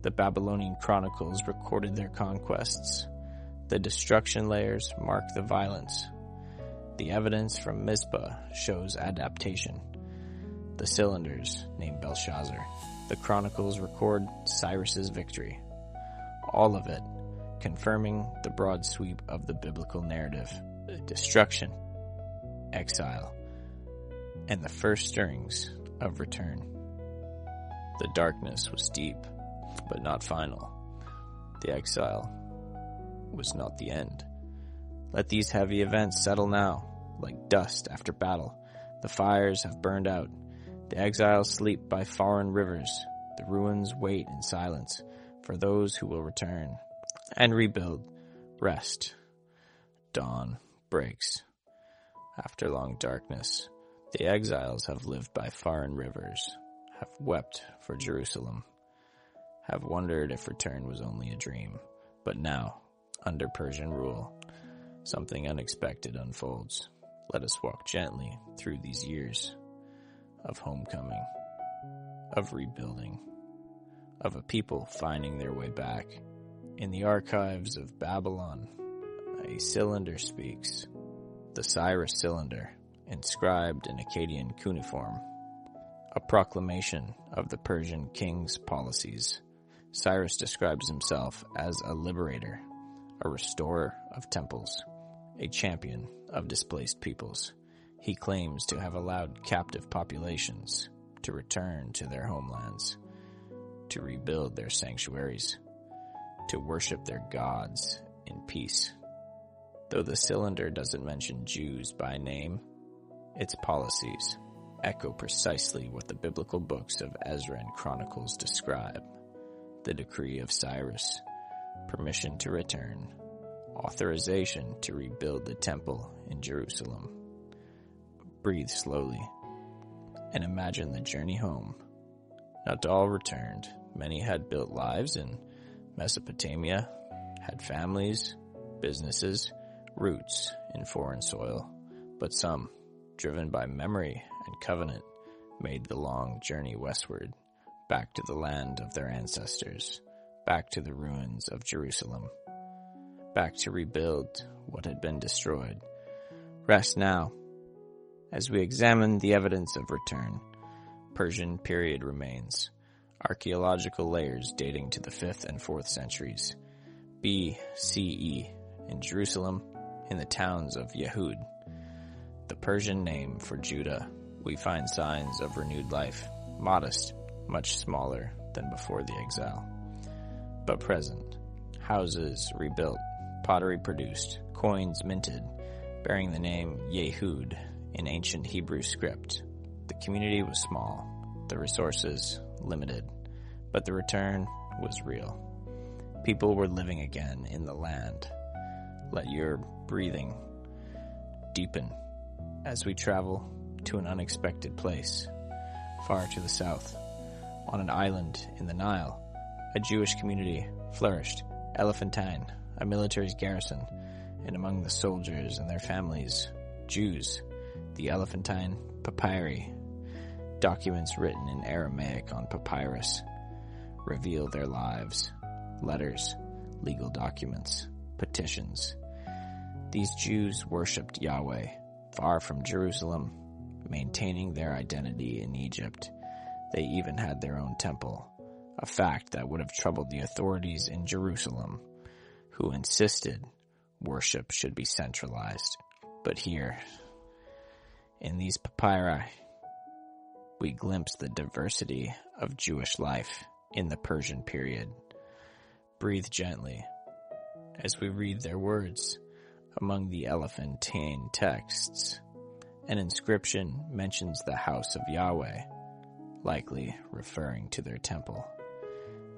Speaker 1: The Babylonian chronicles recorded their conquests. The destruction layers mark the violence. The evidence from Mizpah shows adaptation. The cylinders name Belshazzar. The chronicles record Cyrus's victory. All of it confirming the broad sweep of the biblical narrative. Destruction, exile, and the first stirrings of return. The darkness was deep, but not final. The exile was not the end. Let these heavy events settle now. like dust after battle. The fires have burned out. The exiles sleep by foreign rivers. The ruins wait in silence for those who will return and rebuild. Rest. Dawn breaks. After long darkness, the exiles have lived by foreign rivers, have wept for Jerusalem, have wondered if return was only a dream. But now, under Persian rule, something unexpected unfolds. Let us walk gently through these years of homecoming, of rebuilding, of a people finding their way back. In the archives of Babylon, a cylinder speaks, the Cyrus cylinder, inscribed in Akkadian cuneiform, a proclamation of the Persian king's policies. Cyrus describes himself as a liberator, a restorer of temples, a champion of displaced peoples. He claims to have allowed captive populations to return to their homelands, to rebuild their sanctuaries, to worship their gods in peace. Though the cylinder doesn't mention Jews by name, its policies echo precisely what the biblical books of Ezra and Chronicles describe. The decree of Cyrus, permission to return, authorization to rebuild the temple in Jerusalem. Breathe slowly and imagine the journey home. Not all returned. Many had built lives in Mesopotamia, had families, businesses, roots in foreign soil, but some, driven by memory and covenant, made the long journey westward, back to the land of their ancestors, back to the ruins of Jerusalem, back to rebuild what had been destroyed. Rest now. As we examine the evidence of return, Persian period remains. Archaeological layers dating to the 5th and 4th centuries BCE in Jerusalem, in the towns of Yehud, the Persian name for Judah. We find signs of renewed life, modest, much smaller than before the exile, but present. Houses rebuilt, pottery produced, coins minted, bearing the name Yehud in ancient Hebrew script. The community was small, the resources limited, but the return was real. People were living again in the land. Let your breathing deepen as we travel to an unexpected place, far to the south. On an island in the Nile, a Jewish community flourished, Elephantine, a military garrison, and among the soldiers and their families, Jews. The Elephantine papyri, documents written in Aramaic on papyrus, reveal their lives, letters, legal documents, petitions. These Jews worshipped Yahweh, far from Jerusalem, maintaining their identity in Egypt. They even had their own temple, a fact that would have troubled the authorities in Jerusalem, who insisted worship should be centralized. But here, in these papyri, we glimpse the diversity of Jewish life in the Persian period. Breathe gently as we read their words. Among the Elephantine texts, an inscription mentions the house of Yahweh, likely referring to their temple.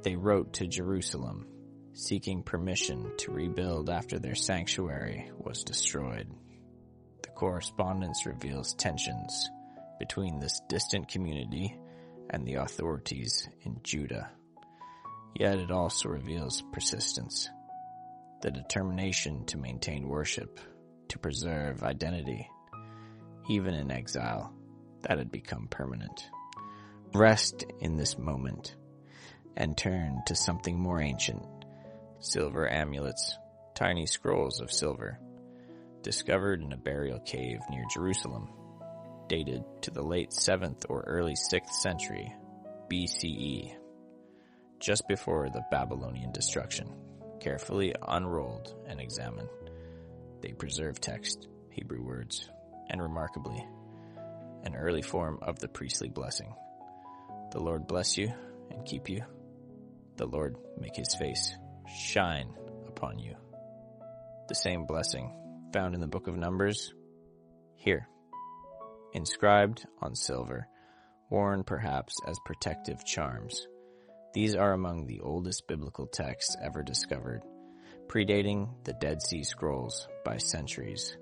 Speaker 1: They wrote to Jerusalem, seeking permission to rebuild after their sanctuary was destroyed. The correspondence reveals tensions between this distant community and the authorities in Judah. Yet it also reveals persistence, the determination to maintain worship, to preserve identity, even in exile, that had become permanent. Rest in this moment and turn to something more ancient. Silver amulets, tiny scrolls of silver, discovered in a burial cave near Jerusalem, dated to the late 7th or early 6th century BCE, just before the Babylonian destruction. Carefully unrolled and examined, they preserve text, Hebrew words, and remarkably, an early form of the priestly blessing. The Lord bless you and keep you. The Lord make his face shine upon you. The same blessing found in the book of Numbers, Here, inscribed on silver, worn perhaps as protective charms. These are among the oldest biblical texts ever discovered, predating the Dead Sea Scrolls by centuries.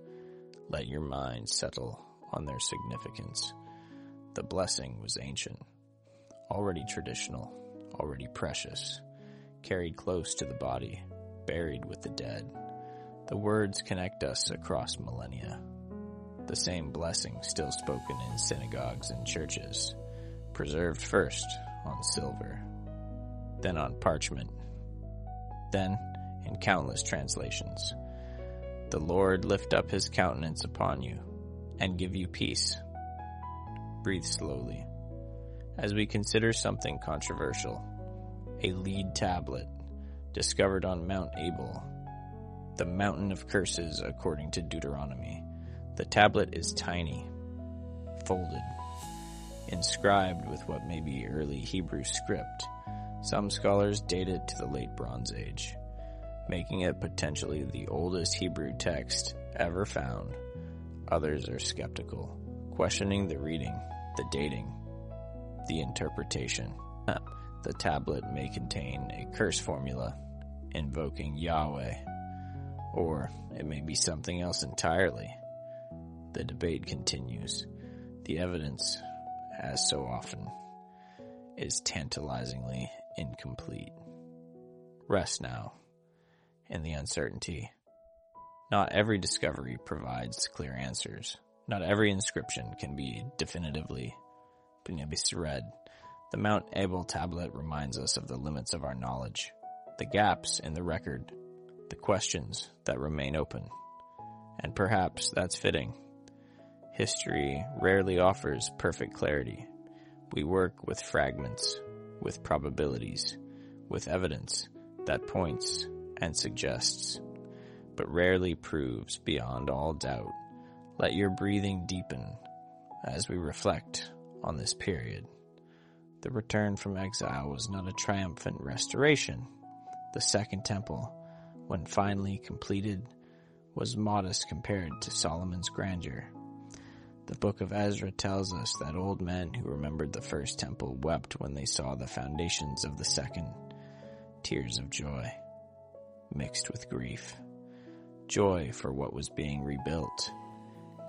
Speaker 1: Let your mind settle on their significance. The blessing was ancient, already traditional, already precious, carried close to the body, buried with the dead. The words connect us across millennia. The same blessing still spoken in synagogues and churches, preserved first on silver, then on parchment, then in countless translations. The Lord lift up his countenance upon you and give you peace. Breathe slowly. As we consider something controversial, a lead tablet discovered on Mount Abel, the mountain of curses according to Deuteronomy. The tablet is tiny, folded, inscribed with what may be early Hebrew script. Some scholars date it to the late Bronze Age, making it potentially the oldest Hebrew text ever found. Others are skeptical, questioning the reading, the dating, the interpretation. The tablet may contain a curse formula invoking Yahweh, or it may be something else entirely. The debate continues. The evidence, as so often, is tantalizingly incomplete. Rest now in the uncertainty. Not every discovery provides clear answers. Not every inscription can be definitively read. The Mount Abel tablet reminds us of the limits of our knowledge, the gaps in the record, the questions that remain open. And perhaps that's fitting. History rarely offers perfect clarity. We work with fragments, with probabilities, with evidence that points and suggests, but rarely proves beyond all doubt. Let your breathing deepen as we reflect on this period. The return from exile was not a triumphant restoration. The Second Temple, when finally completed, was modest compared to Solomon's grandeur. The book of Ezra tells us that old men who remembered the first temple wept when they saw the foundations of the second. Tears of joy, mixed with grief. Joy for what was being rebuilt.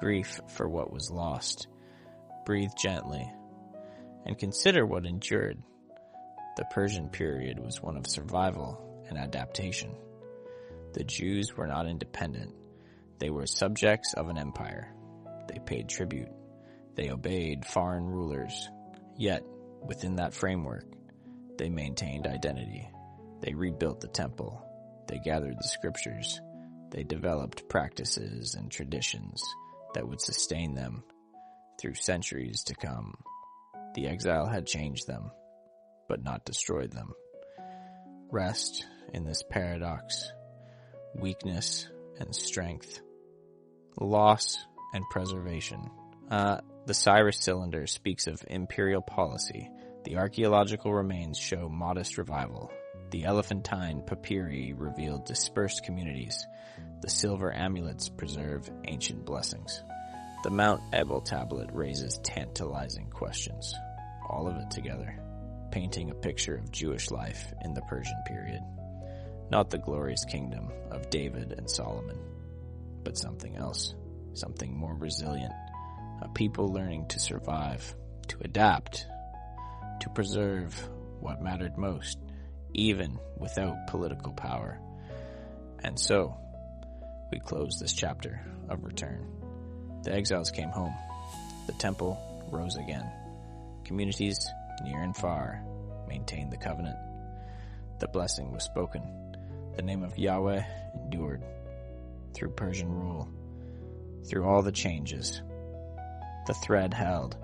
Speaker 1: Grief for what was lost. Breathe gently and consider what endured. The Persian period was one of survival and adaptation. The Jews were not independent. They were subjects of an empire. They paid tribute. They obeyed foreign rulers. Yet, within that framework, they maintained identity. They rebuilt the temple. They gathered the scriptures. They developed practices and traditions that would sustain them through centuries to come. The exile had changed them, but not destroyed them. Rest in this paradox, weakness and strength, loss and preservation. The Cyrus cylinder speaks of imperial policy. The archaeological remains show modest revival. The elephantine papyri revealed dispersed communities. The silver amulets preserve ancient blessings. The Mount Abel tablet raises tantalizing questions, all of it together, painting a picture of Jewish life in the Persian period. Not the glorious kingdom of David and Solomon, but something else, something more resilient, a people learning to survive, to adapt, to preserve what mattered most, even without political power. And so, we close this chapter of return. The exiles came home. The temple rose again. Communities, near and far, maintained the covenant. The blessing was spoken. The name of Yahweh endured through Persian rule, through all the changes. The thread held.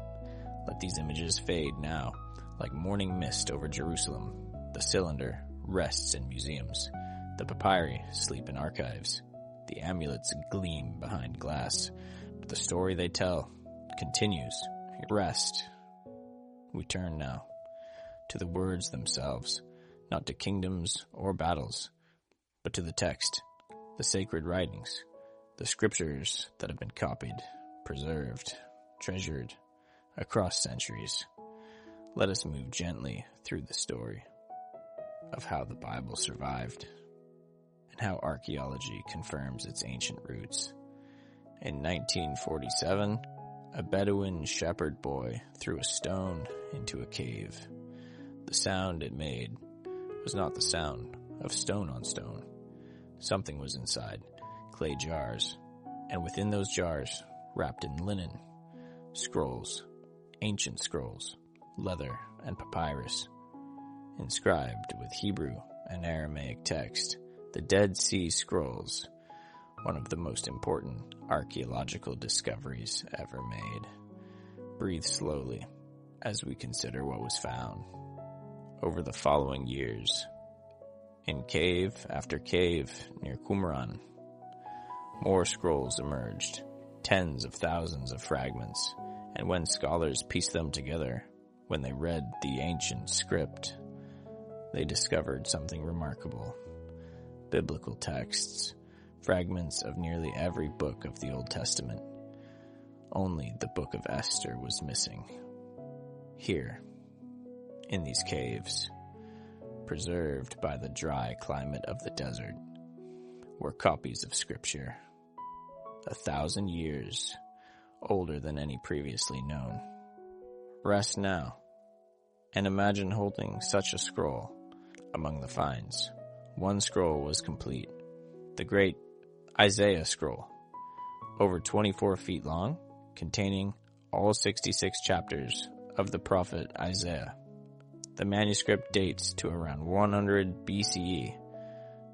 Speaker 1: Let these images fade now, like morning mist over Jerusalem. The cylinder rests in museums. The papyri sleep in archives. The amulets gleam behind glass. But the story they tell continues. Rest. We turn now to the words themselves, not to kingdoms or battles, but to the text, the sacred writings, the scriptures that have been copied, preserved, treasured across centuries. Let us move gently through the story of how the Bible survived and how archaeology confirms its ancient roots. In 1947, a Bedouin shepherd boy threw a stone into a cave. The sound it made was not the sound of stone on stone. Something was inside, clay jars, and within those jars, wrapped in linen, scrolls, ancient scrolls, leather and papyrus, inscribed with Hebrew and Aramaic text, the Dead Sea Scrolls, one of the most important archaeological discoveries ever made. Breathe slowly as we consider what was found. Over the following years, in cave after cave near Qumran, more scrolls emerged, tens of thousands of fragments, and when scholars pieced them together, when they read the ancient script, they discovered something remarkable. Biblical texts, fragments of nearly every book of the Old Testament. Only the book of Esther was missing. Here, in these caves, preserved by the dry climate of the desert, were copies of Scripture, 1,000 years older than any previously known. Rest now, and imagine holding such a scroll among the finds. One scroll was complete, the great Isaiah scroll, over 24 feet long, containing all 66 chapters of the prophet Isaiah. The manuscript dates to around 100 BCE,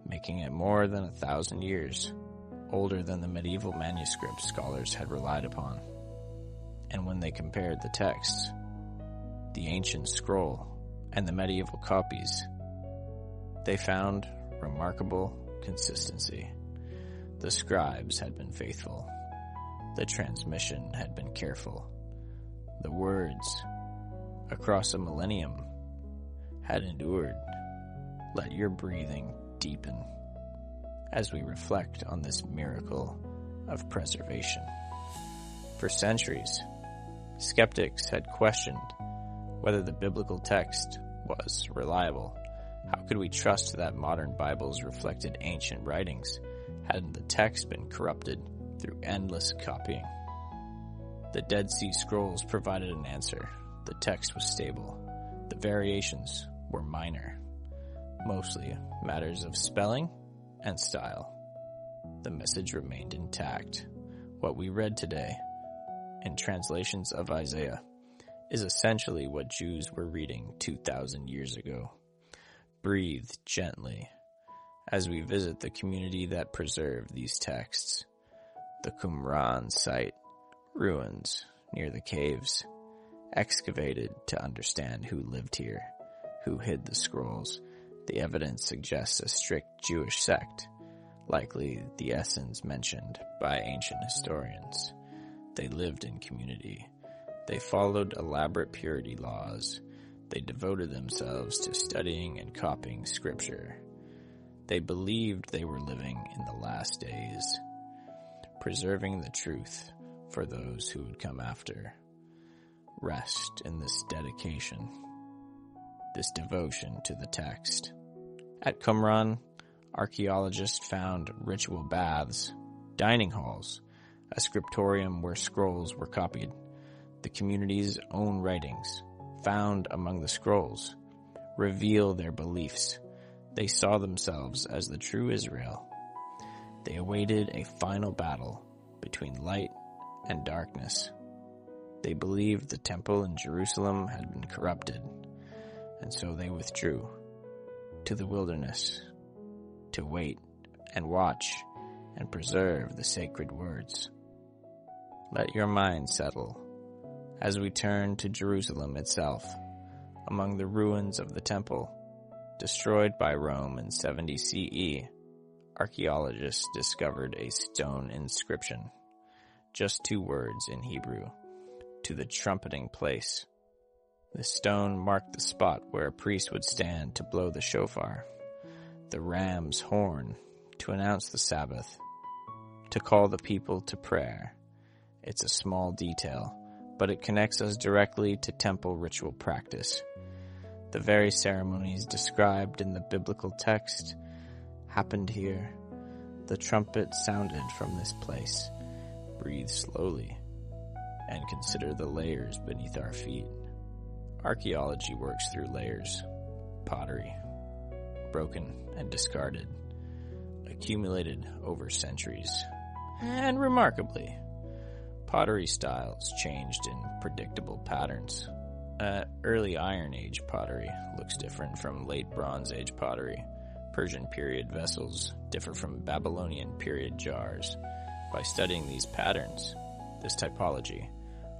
Speaker 1: making it more than 1,000 years older than the medieval manuscripts scholars had relied upon. And when they compared the texts, the ancient scroll and the medieval copies, they found remarkable consistency. The scribes had been faithful. The transmission had been careful. The words, across a millennium, had endured. Let your breathing deepen as we reflect on this miracle of preservation. For centuries, skeptics had questioned whether the biblical text was reliable. How could we trust that modern Bibles reflected ancient writings? Hadn't the text been corrupted through endless copying? The Dead Sea Scrolls provided an answer. The text was stable. The variations were minor, mostly matters of spelling and style. The message remained intact. What we read today, in translations of Isaiah, is essentially what Jews were reading 2,000 years ago. Breathe gently as we visit the community that preserved these texts. The Qumran site, ruins near the caves, excavated to understand who lived here, who hid the scrolls. The evidence suggests a strict Jewish sect, likely the Essenes mentioned by ancient historians. They lived in community. They followed elaborate purity laws. They devoted themselves to studying and copying scripture. They believed they were living in the last days, preserving the truth for those who would come after. Rest in this dedication, this devotion to the text. At Qumran, archaeologists found ritual baths, dining halls, a scriptorium where scrolls were copied. The community's own writings, found among the scrolls, reveal their beliefs. They saw themselves as the true Israel. They awaited a final battle between light and darkness. They believed the temple in Jerusalem had been corrupted, and so they withdrew to the wilderness to wait and watch and preserve the sacred words. Let your mind settle as we turn to Jerusalem itself, among the ruins of the temple, destroyed by Rome in 70 CE. Archaeologists discovered a stone inscription, just 2 words in Hebrew, to the trumpeting place. The stone marked the spot where a priest would stand to blow the shofar, the ram's horn to announce the Sabbath, to call the people to prayer, It's a small detail, but it connects us directly to temple ritual practice. The very ceremonies described in the biblical text happened here. The trumpet sounded from this place. Breathe slowly and consider the layers beneath our feet. Archaeology works through layers. Pottery, broken and discarded, accumulated over centuries. And remarkably, pottery styles changed in predictable patterns. Early Iron Age pottery looks different from late Bronze Age pottery. Persian period vessels differ from Babylonian period jars. By studying these patterns, this typology,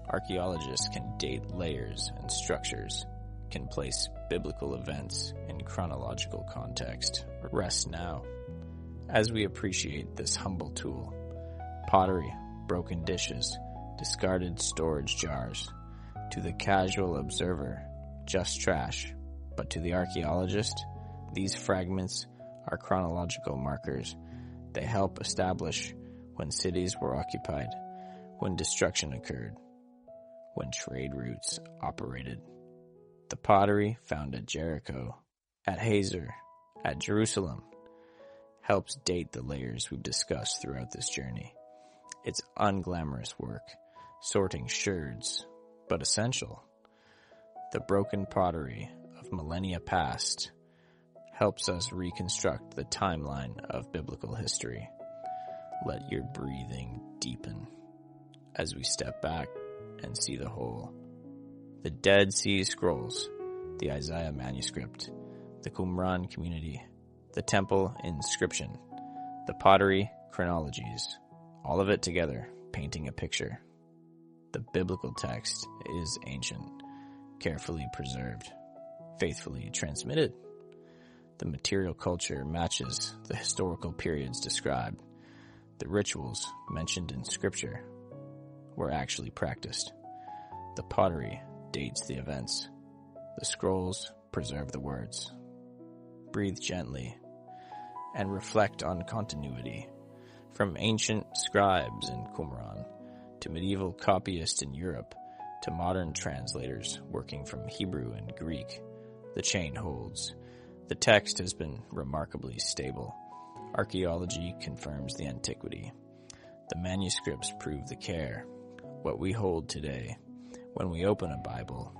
Speaker 1: archaeologists can date layers and structures, can place biblical events in chronological context. Rest now as we appreciate this humble tool. Pottery, broken dishes, discarded storage jars. To the casual observer, just trash. But to the archaeologist, these fragments are chronological markers. They help establish when cities were occupied, when destruction occurred, when trade routes operated. The pottery found at Jericho, at Hazor, at Jerusalem, helps date the layers we've discussed throughout this journey. It's unglamorous work, sorting sherds, but essential. The broken pottery of millennia past helps us reconstruct the timeline of biblical history. Let your breathing deepen as we step back and see the whole. The Dead Sea Scrolls, the Isaiah manuscript, the Qumran community, the temple inscription, the pottery chronologies, all of it together painting a picture. The biblical text is ancient, carefully preserved, faithfully transmitted. The material culture matches the historical periods described. The rituals mentioned in Scripture were actually practiced. The pottery dates the events. The scrolls preserve the words. Breathe gently and reflect on continuity. From ancient scribes in Qumran to medieval copyists in Europe to modern translators working from Hebrew and Greek, the chain holds. The text has been remarkably stable. Archaeology confirms the antiquity. The manuscripts prove the care. What we hold today, when we open a Bible,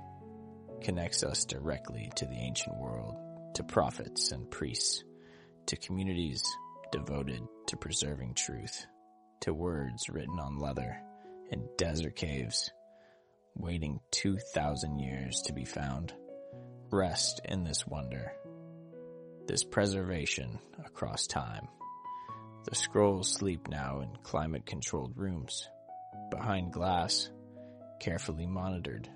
Speaker 1: connects us directly to the ancient world, to prophets and priests, to communities devoted to preserving truth, to words written on leather in desert caves, waiting 2,000 years to be found. Rest in this wonder, this preservation across time. The scrolls sleep now in climate-controlled rooms, behind glass, carefully monitored.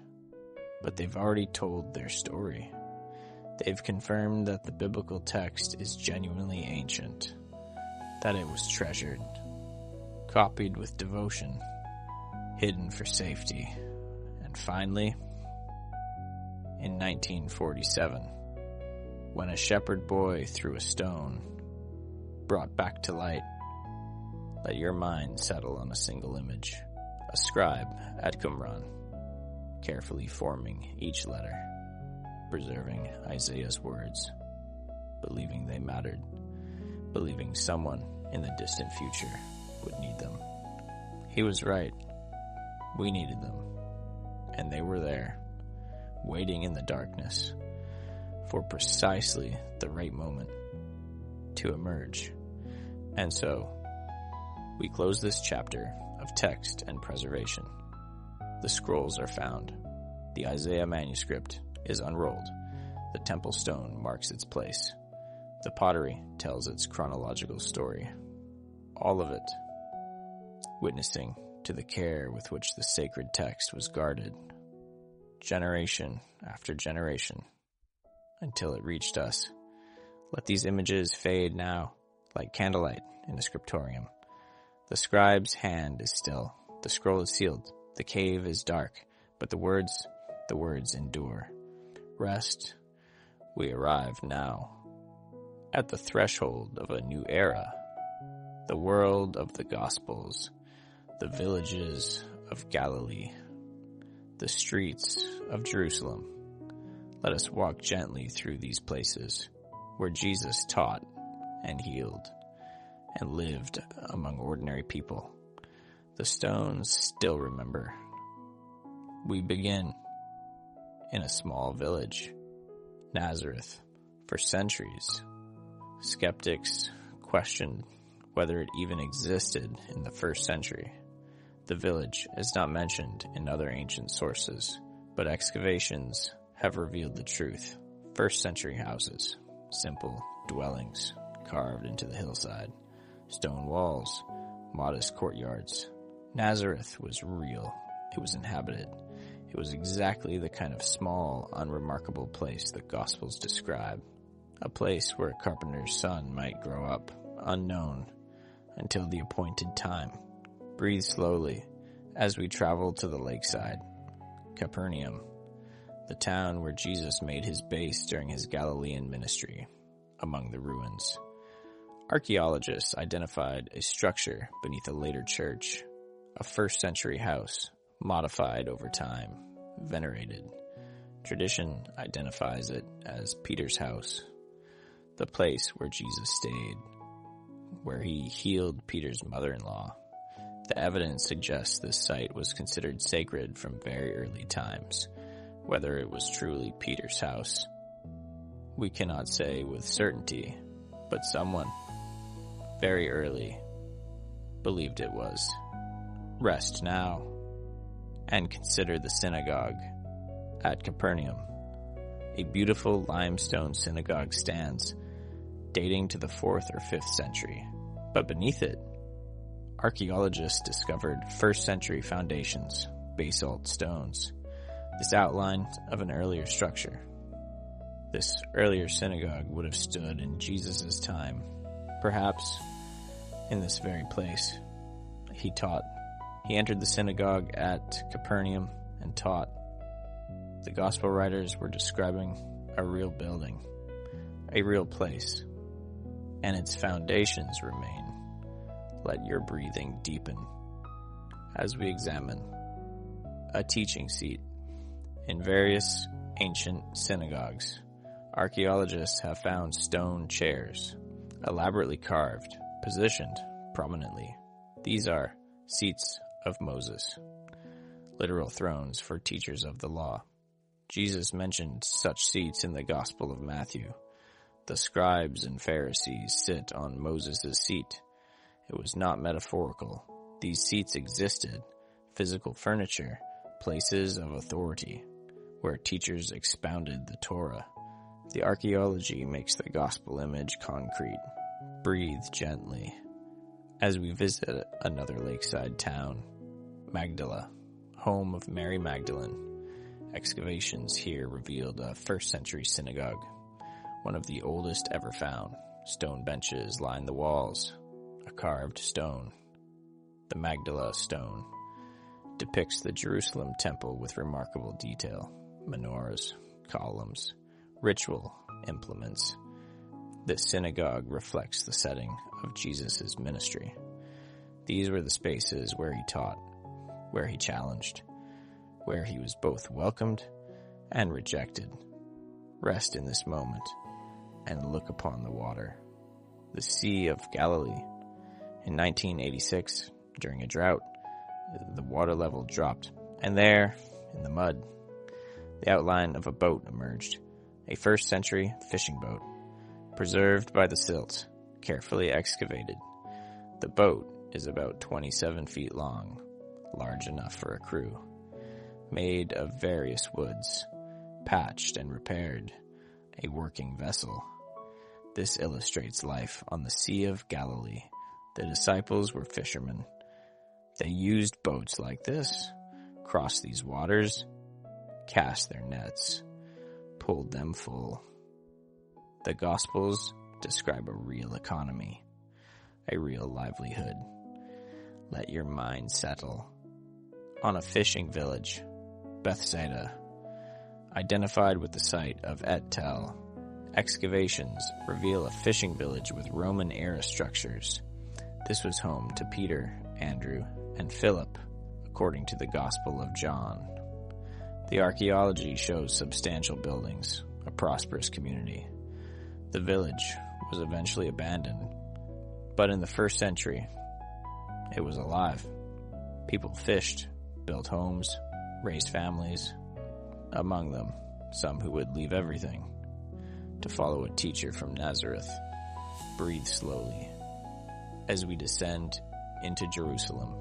Speaker 1: But they've already told their story. They've confirmed that the biblical text is genuinely ancient, that it was treasured, copied with devotion, hidden for safety, and finally, in 1947, when a shepherd boy threw a stone, brought back to light, let your mind settle on a single image, a scribe at Qumran, carefully forming each letter, preserving Isaiah's words, believing they mattered, believing someone in the distant future would need them. He was right. We needed them. And they were there, waiting in the darkness for precisely the right moment to emerge. And so, we close this chapter of text and preservation. The scrolls are found. The Isaiah manuscript is unrolled. The temple stone marks its place. The pottery tells its chronological story. All of it witnessing to the care with which the sacred text was guarded, generation after generation, until it reached us. Let these images fade now, like candlelight in a scriptorium. The scribe's hand is still. The scroll is sealed. The cave is dark. But the words endure. Rest. We arrive now at the threshold of a new era. The world of the Gospels. The villages of Galilee, the streets of Jerusalem. Let us walk gently through these places where Jesus taught and healed and lived among ordinary people. The stones still remember. We begin in a small village, Nazareth. For centuries, skeptics questioned whether it even existed in the first century. The village is not mentioned in other ancient sources, but excavations have revealed the truth. First century houses, simple dwellings carved into the hillside, stone walls, modest courtyards. Nazareth was real. It was inhabited. It was exactly the kind of small, unremarkable place the Gospels describe. A place where a carpenter's son might grow up, unknown, until the appointed time. Breathe slowly as we travel to the lakeside. Capernaum, the town where Jesus made his base during his Galilean ministry, among the ruins. Archaeologists identified a structure beneath a later church, a first-century house, modified over time, venerated. Tradition identifies it as Peter's house, the place where Jesus stayed, where he healed Peter's mother-in-law. The evidence suggests this site was considered sacred from very early times. Whether it was truly Peter's house, we cannot say with certainty, but someone, very early, believed it was. Rest now and consider the synagogue at Capernaum. A beautiful limestone synagogue stands, dating to the 4th or 5th century. But beneath it, archaeologists discovered first-century foundations, basalt stones. This outline of an earlier structure. This earlier synagogue would have stood in Jesus' time, perhaps in this very place. He taught. He entered the synagogue at Capernaum and taught. The gospel writers were describing a real building, a real place, and its foundations remain. Let your breathing deepen as we examine a teaching seat. In various ancient synagogues, archaeologists have found stone chairs, elaborately carved, positioned prominently. These are seats of Moses, literal thrones for teachers of the law. Jesus mentioned such seats in the Gospel of Matthew. The scribes and Pharisees sit on Moses' seat. It was not metaphorical. These seats existed, physical furniture, places of authority, where teachers expounded the Torah. The archaeology makes the gospel image concrete. Breathe gently as we visit another lakeside town, Magdala, home of Mary Magdalene. Excavations here revealed a first-century synagogue, one of the oldest ever found. Stone benches line the walls. A carved stone, the Magdala stone, depicts the Jerusalem temple with remarkable detail. Menorahs, columns, ritual implements. This synagogue reflects the setting of Jesus' ministry. These were the spaces where he taught, where he challenged, where he was both welcomed and rejected. Rest in this moment and look upon the water, the Sea of Galilee. In 1986, during a drought, the water level dropped, and there, in the mud, the outline of a boat emerged, a first-century fishing boat, preserved by the silt, carefully excavated. The boat is about 27 feet long, large enough for a crew, made of various woods, patched and repaired, a working vessel. This illustrates life on the Sea of Galilee. The disciples were fishermen. They used boats like this, crossed these waters, cast their nets, pulled them full. The Gospels describe a real economy, a real livelihood. Let your mind settle. On a fishing village, Bethsaida, identified with the site of Et Tel, excavations reveal a fishing village with Roman-era structures. This was home to Peter, Andrew, and Philip, a according to the Gospel of John. The archaeology shows substantial buildings, a prosperous community. The village was eventually abandoned, but in the 1st century, it was alive. People fished, built homes, raised families. Among them, some who would leave everything to follow a teacher from Nazareth. Breathe slowly as we descend into Jerusalem.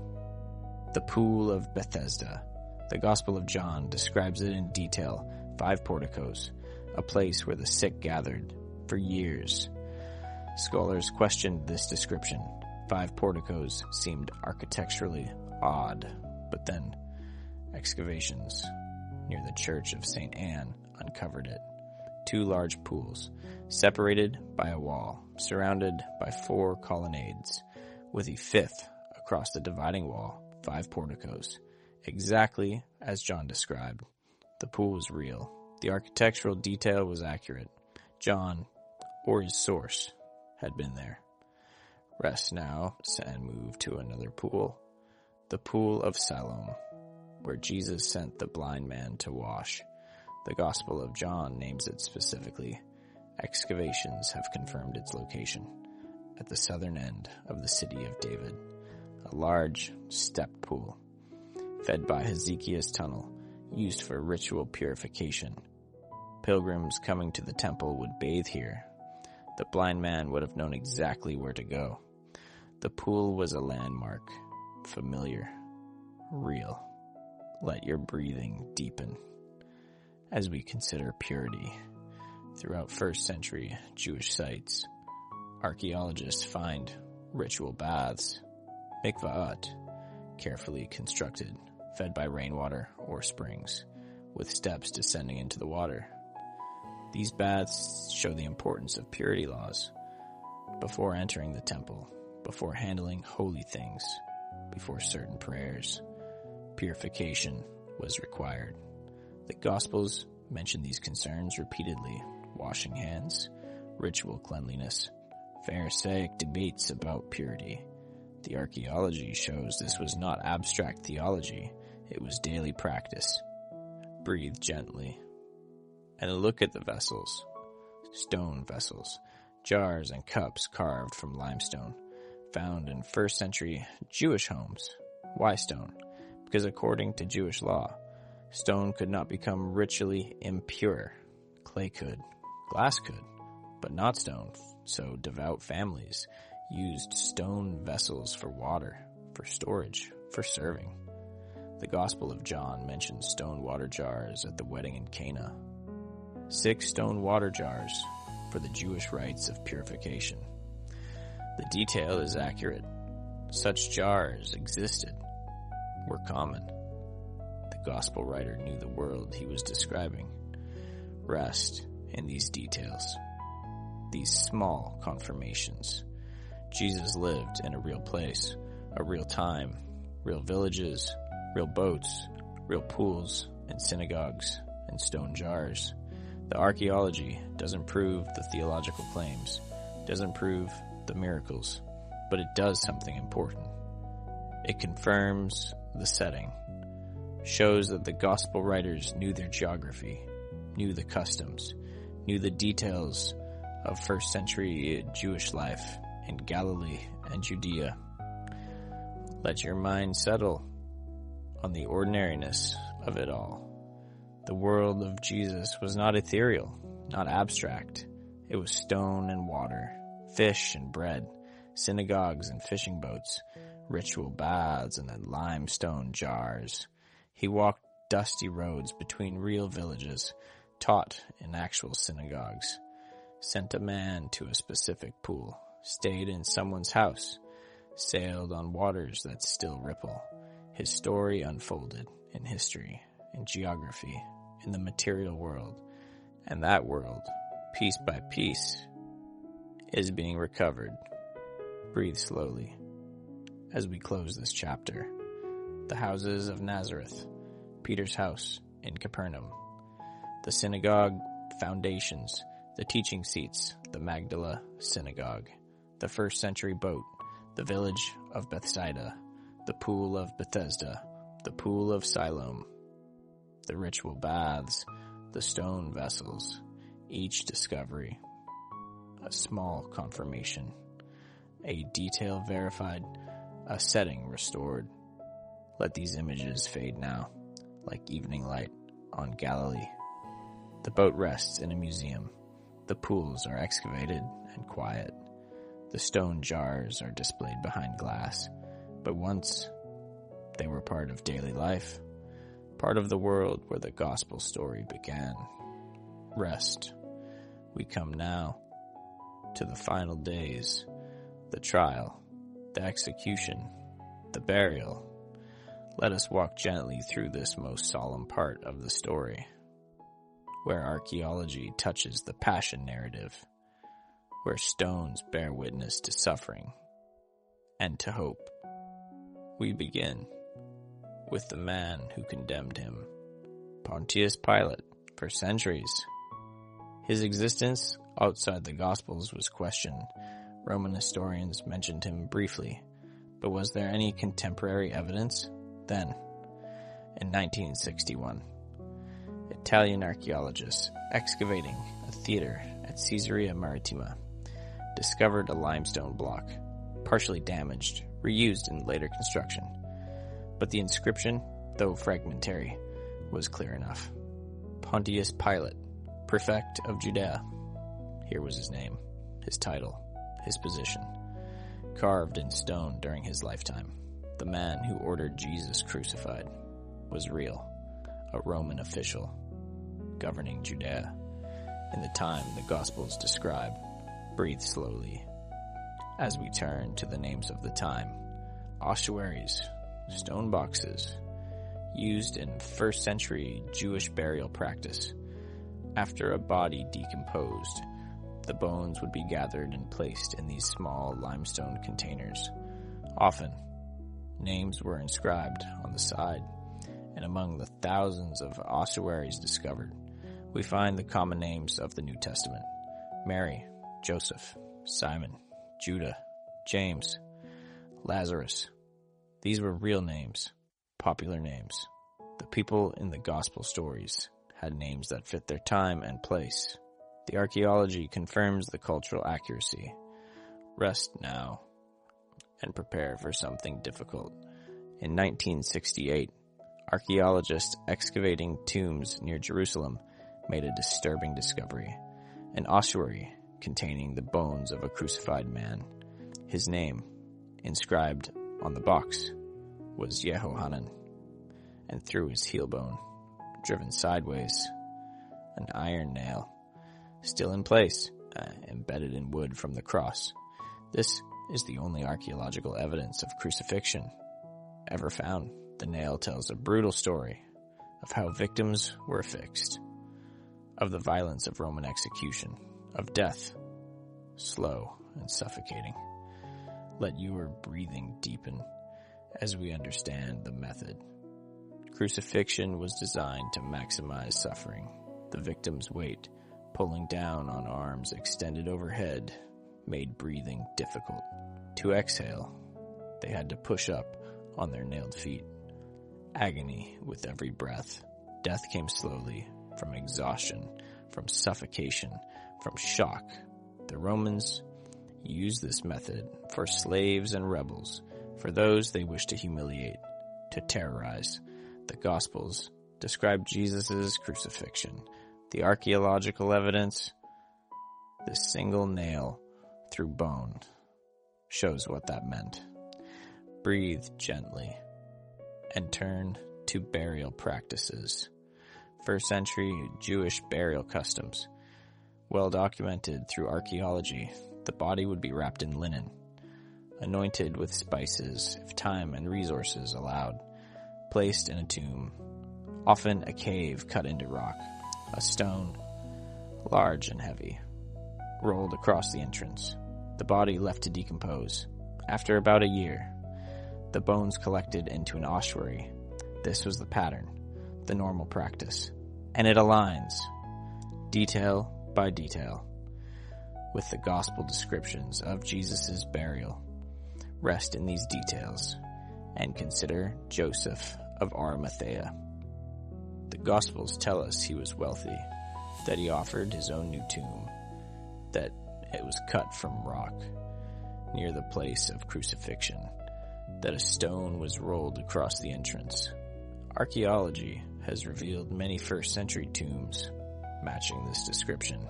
Speaker 1: The Pool of Bethesda. The Gospel of John describes it in detail. 5 porticos, a place where the sick gathered for years. Scholars questioned this description. 5 porticos seemed architecturally odd, but then excavations near the church of St. Anne uncovered it. 2 large pools, separated by a wall, surrounded by 4 colonnades, with a 5th across the dividing wall. 5 porticos, exactly as John described. The pool was real. The architectural detail was accurate. John, or his source, had been there. Rest now and move to another pool. The Pool of Siloam, where Jesus sent the blind man to wash. The Gospel of John names it specifically. Excavations have confirmed its location at the southern end of the city of David. A large stepped pool, fed by Hezekiah's tunnel, used for ritual purification. Pilgrims coming to the temple would bathe here. The blind man would have known exactly where to go. The pool was a landmark, familiar, real. Let your breathing deepen as we consider purity. Throughout 1st century Jewish sites, archaeologists find ritual baths, mikvahot, carefully constructed, fed by rainwater or springs, with steps descending into the water. These baths show the importance of purity laws. Before entering the temple, before handling holy things, before certain prayers, purification was required. The Gospels mention these concerns repeatedly: washing hands, ritual cleanliness, Pharisaic debates about purity. The archaeology shows this was not abstract theology, it was daily practice. Breathe gently. And look at the vessels. Stone vessels, jars and cups carved from limestone, found in 1st century Jewish homes. Why stone? Because according to Jewish law, stone could not become ritually impure. Clay could, glass could, but not stone. So devout families used stone vessels for water, for storage, for serving. The Gospel of John mentions stone water jars at the wedding in Cana. 6 stone water jars for the Jewish rites of purification. The detail is accurate. Such jars existed, were common. The Gospel writer knew the world he was describing. Rest in these details, these small confirmations. Jesus lived in a real place, a real time, real villages, real boats, real pools, and synagogues, and stone jars. The archaeology doesn't prove the theological claims, doesn't prove the miracles, but it does something important. It confirms the setting, shows that the gospel writers knew their geography, knew the customs, knew the details of 1st century Jewish life in Galilee and Judea. Let your mind settle on the ordinariness of it all. The world of Jesus was not ethereal, not abstract. It was stone and water, fish and bread, synagogues and fishing boats, ritual baths and then limestone jars. He walked dusty roads between real villages, taught in actual synagogues, sent a man to a specific pool, stayed in someone's house, sailed on waters that still ripple. His story unfolded in history, in geography, in the material world, and that world, piece by piece, is being recovered. Breathe slowly as we close this chapter. The houses of Nazareth, Peter's house in Capernaum, the synagogue foundations, the teaching seats, the Magdala synagogue, the 1st century boat, the village of Bethsaida, the pool of Bethesda, the pool of Siloam, the ritual baths, the stone vessels, each discovery, a small confirmation, a detail verified, a setting restored. Let these images fade now, like evening light on Galilee. The boat rests in a museum. The pools are excavated and quiet. The stone jars are displayed behind glass. But once, they were part of daily life, part of the world where the gospel story began. Rest. We come now to the final days, the trial, the execution, the burial. Let us walk gently through this most solemn part of the story, where archaeology touches the passion narrative, where stones bear witness to suffering and to hope. We begin with the man who condemned him, Pontius Pilate, for centuries. His existence outside the Gospels was questioned. Roman historians mentioned him briefly, but was there any contemporary evidence? Then, in 1961, Italian archaeologists excavating a theater at Caesarea Maritima discovered a limestone block, partially damaged, reused in later construction. But the inscription, though fragmentary, was clear enough. Pontius Pilate, Prefect of Judea. Here was his name, his title, his position, carved in stone during his lifetime. The man who ordered Jesus crucified was real, a Roman official governing Judea. In the time the Gospels describe, breathe slowly as we turn to the names of the time. Ossuaries, stone boxes, used in first century Jewish burial practice. After a body decomposed, the bones would be gathered and placed in these small limestone containers. Often, names were inscribed on the side, and among the thousands of ossuaries discovered, we find the common names of the New Testament: Mary, Joseph, Simon, Judah, James, Lazarus. These were real names, popular names. The people in the gospel stories had names that fit their time and place. The archaeology confirms the cultural accuracy. Rest now and prepare for something difficult. In 1968, archaeologists excavating tombs near Jerusalem made a disturbing discovery: an ossuary containing the bones of a crucified man. His name, inscribed on the box, was Yehohanan, and through his heel bone, driven sideways, an iron nail, still in place, embedded in wood from the cross. This is the only archaeological evidence of crucifixion ever found. The nail tells a brutal story of how victims were affixed, of the violence of Roman execution, of death, slow and suffocating. Let your breathing deepen as we understand the method. Crucifixion was designed to maximize suffering. The victim's weight, pulling down on arms extended overhead, made breathing difficult. To exhale, they had to push up on their nailed feet. Agony with every breath. Death came slowly, from exhaustion, from suffocation, from shock. The Romans used this method for slaves and rebels, for those they wished to humiliate, to terrorize. The Gospels describe Jesus' crucifixion. The archaeological evidence, this single nail through bone, shows what that meant. Breathe gently and turn to burial practices. First century Jewish burial customs, well documented through archaeology. The body would be wrapped in linen, anointed with spices if time and resources allowed, placed in a tomb, often a cave cut into rock. A stone, large and heavy, rolled across the entrance. The body left to decompose. After about a year, the bones collected into an ossuary. This was the pattern, the normal practice, and it aligns, detail by detail, with the gospel descriptions of Jesus' burial. Rest in these details and consider Joseph of Arimathea. The Gospels tell us he was wealthy, that he offered his own new tomb, that it was cut from rock near the place of crucifixion, that a stone was rolled across the entrance. Archaeology has revealed many first-century tombs matching this description.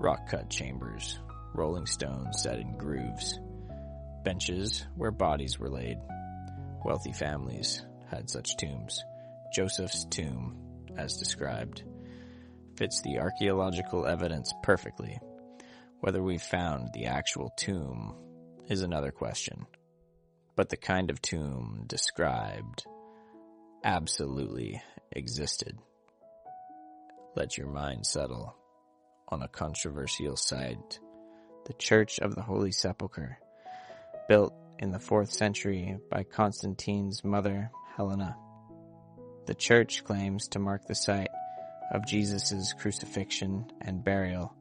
Speaker 1: Rock-cut chambers, rolling stones set in grooves, benches where bodies were laid. Wealthy families had such tombs. Joseph's tomb, as described, fits the archaeological evidence perfectly. Whether we found the actual tomb is another question. But the kind of tomb described absolutely existed. Let your mind settle on a controversial site, the Church of the Holy Sepulchre, built in the 4th century by Constantine's mother, Helena. The church claims to mark the site of Jesus' crucifixion and burial.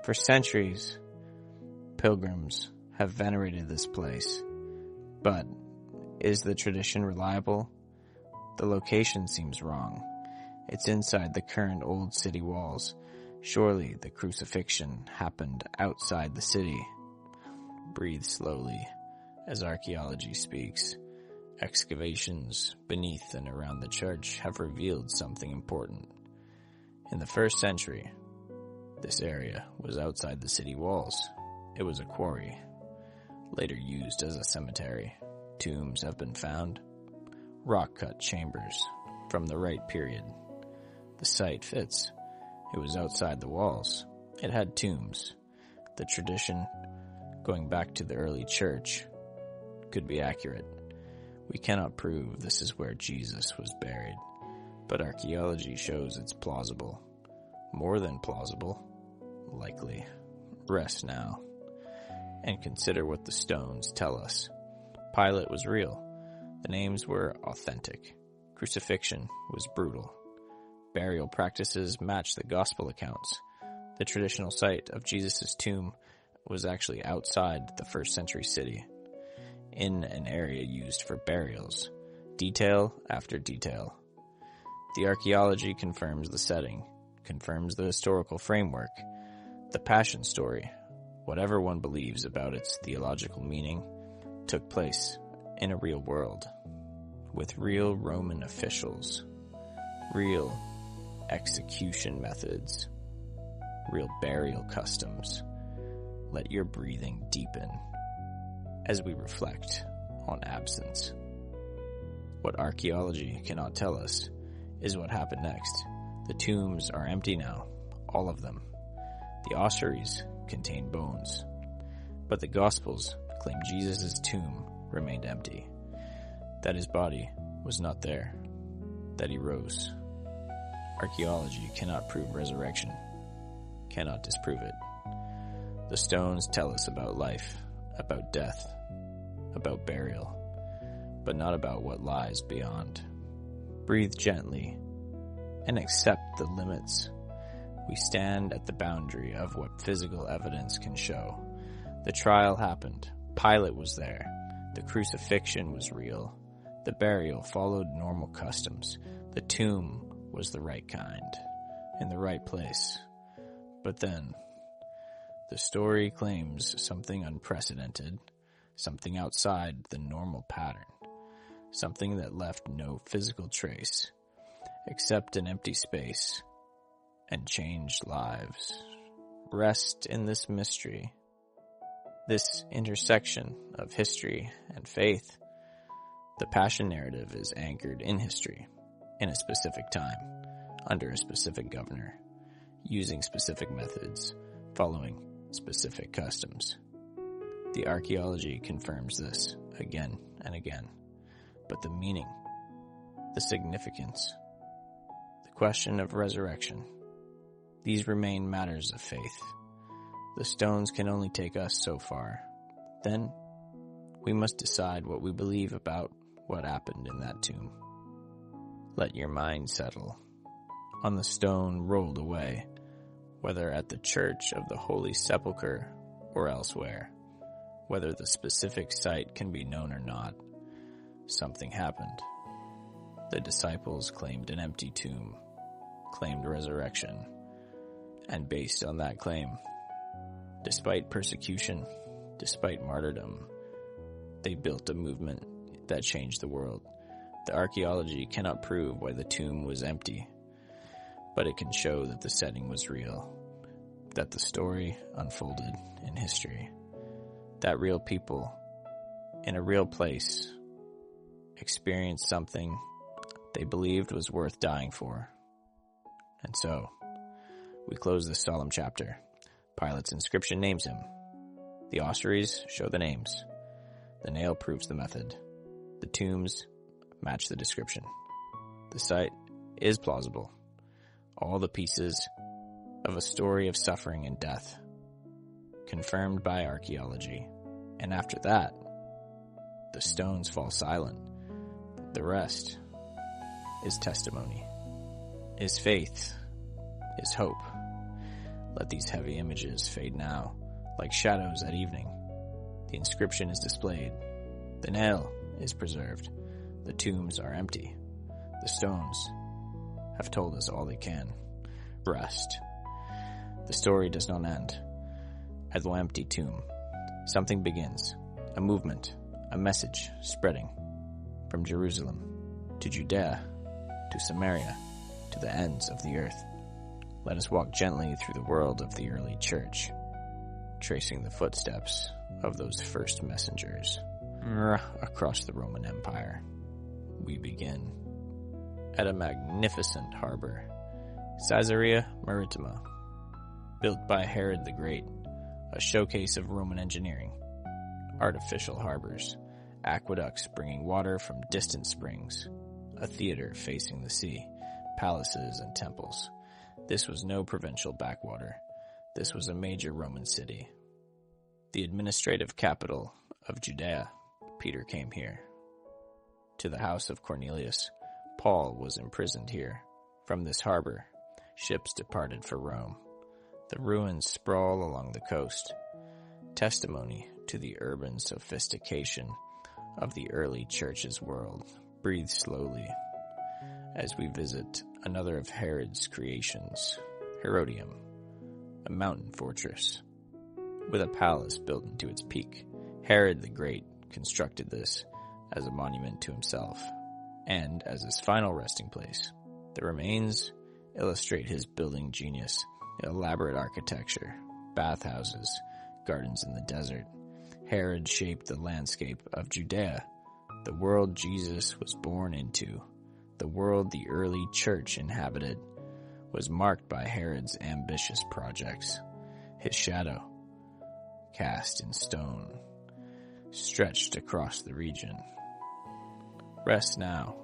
Speaker 1: For centuries, pilgrims have venerated this place. But is the tradition reliable? The location seems wrong. It's inside the current old city walls. Surely the crucifixion happened outside the city. Breathe slowly as archaeology speaks. Excavations beneath and around the church have revealed something important. In the 1st century, this area was outside the city walls. It was a quarry, later used as a cemetery. Tombs have been found, rock-cut chambers from the right period. The site fits. It was outside the walls. It had tombs. The tradition, going back to the early church, could be accurate. We cannot prove this is where Jesus was buried, but archaeology shows it's plausible. More than plausible. Likely. Rest now and consider what the stones tell us. Pilate was real. The names were authentic. Crucifixion was brutal. Burial practices matched the gospel accounts. The traditional site of Jesus' tomb was actually outside the 1st century city, in an area used for burials. Detail after detail. The archaeology confirms the setting, confirms the historical framework, the Passion story, whatever one believes about its theological meaning, took place in a real world, with real Roman officials, real execution methods, real burial customs. Let your breathing deepen as we reflect on absence. What archaeology cannot tell us is what happened next. The tombs are empty now, all of them. The ossuaries contain bones, but the Gospels claim Jesus' tomb remained empty, that his body was not there, that he rose. Archaeology cannot prove resurrection, cannot disprove it. The stones tell us about life, about death, about burial, but not about what lies beyond. Breathe gently and accept the limits. We stand at the boundary of what physical evidence can show. The trial happened. Pilate was there. The crucifixion was real. The burial followed normal customs. The tomb was the right kind, in the right place. But then, the story claims something unprecedented, something outside the normal pattern, something that left no physical trace, except an empty space, and changed lives. Rest in this mystery, this intersection of history and faith. The Passion narrative is anchored in history, in a specific time, under a specific governor, using specific methods, following specific customs. The archaeology confirms this again and again. But the meaning, the significance, the question of resurrection, these remain matters of faith. The stones can only take us so far. Then, we must decide what we believe about what happened in that tomb. Let your mind settle on the stone rolled away, whether at the Church of the Holy Sepulchre or elsewhere. Whether the specific site can be known or not, something happened. The disciples claimed an empty tomb, claimed resurrection, and based on that claim, despite persecution, despite martyrdom, they built a movement that changed the world. The archaeology cannot prove why the tomb was empty, but it can show that the setting was real, that the story unfolded in history, that real people in a real place experienced something they believed was worth dying for. And so, we close this solemn chapter. Pilate's inscription names him. The ossuaries show the names. The nail proves the method. The tombs match the description. The site is plausible. All the pieces of a story of suffering and death, confirmed by archaeology. And after that, the stones fall silent. The rest is testimony, is faith, is hope. Let these heavy images fade now, like shadows at evening. The inscription is displayed. The nail is preserved. The tombs are empty. The stones have told us all they can. Rest. The story does not end at the empty tomb. Something begins. A movement, a message spreading from Jerusalem to Judea to Samaria to the ends of the earth. Let us walk gently through the world of the early church, tracing the footsteps of those first messengers across the Roman Empire. We begin at a magnificent harbor, Caesarea Maritima, built by Herod the Great, a showcase of Roman engineering. Artificial harbors, aqueducts bringing water from distant springs, a theater facing the sea, palaces and temples. This was no provincial backwater. This was a major Roman city. The administrative capital of Judea. Peter came here. To the house of Cornelius, Paul was imprisoned here. From this harbor, ships departed for Rome. The ruins sprawl along the coast. Testimony to the urban sophistication of the early church's world. Breathe slowly as we visit another of Herod's creations, Herodium, a mountain fortress with a palace built into its peak. Herod the Great constructed this as a monument to himself and as his final resting place. The remains illustrate his building genius, elaborate architecture, bathhouses, gardens in the desert. Herod shaped the landscape of Judea, the world Jesus was born into. The world the early church inhabited was marked by Herod's ambitious projects. His shadow, cast in stone, stretched across the region. Rest now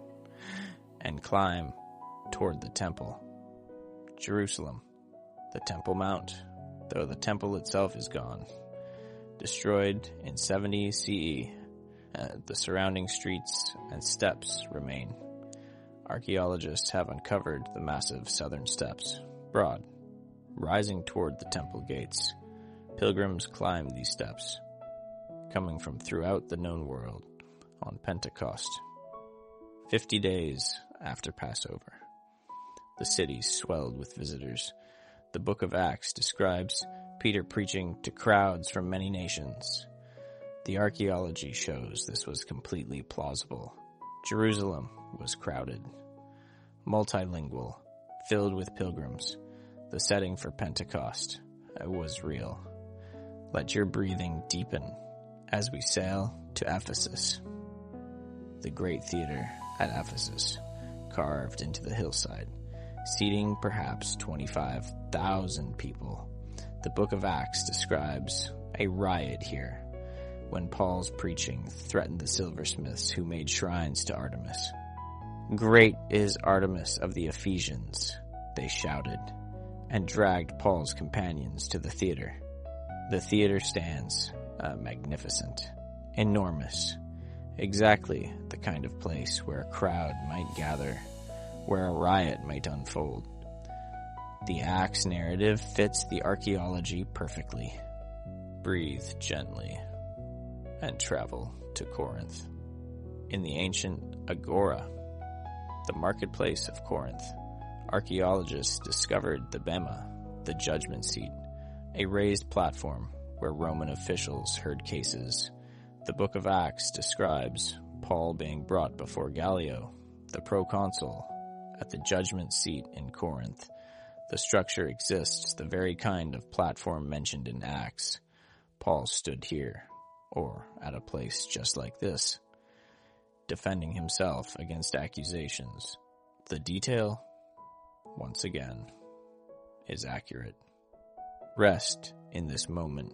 Speaker 1: and climb toward the temple. Jerusalem, the Temple Mount, though the temple itself is gone. Destroyed in 70 CE, the surrounding streets and steps remain. Archaeologists have uncovered the massive southern steps, broad, rising toward the temple gates. Pilgrims climb these steps, coming from throughout the known world on Pentecost, 50 days after Passover. The city swelled with visitors. The book of Acts describes Peter preaching to crowds from many nations. The archaeology shows this was completely plausible. Jerusalem was crowded, multilingual, filled with pilgrims. The setting for Pentecost was real. Let your breathing deepen as we sail to Ephesus. The great theater at Ephesus, carved into the hillside, seating perhaps 25,000 people. The book of Acts describes a riot here when Paul's preaching threatened the silversmiths who made shrines to Artemis. "Great is Artemis of the Ephesians," they shouted, and dragged Paul's companions to the theater. The theater stands, magnificent, enormous, exactly the kind of place where a crowd might gather, where a riot might unfold. The Acts narrative fits the archaeology perfectly. Breathe gently and travel to Corinth. In the ancient agora, the marketplace of Corinth. Archaeologists discovered the Bema, the judgment seat, a raised platform where Roman officials heard cases. The book of Acts describes Paul being brought before Gallio, the proconsul, at the judgment seat in Corinth. The structure exists, the very kind of platform mentioned in Acts. Paul stood here, or at a place just like this, defending himself against accusations. The detail, once again, is accurate. Rest in this moment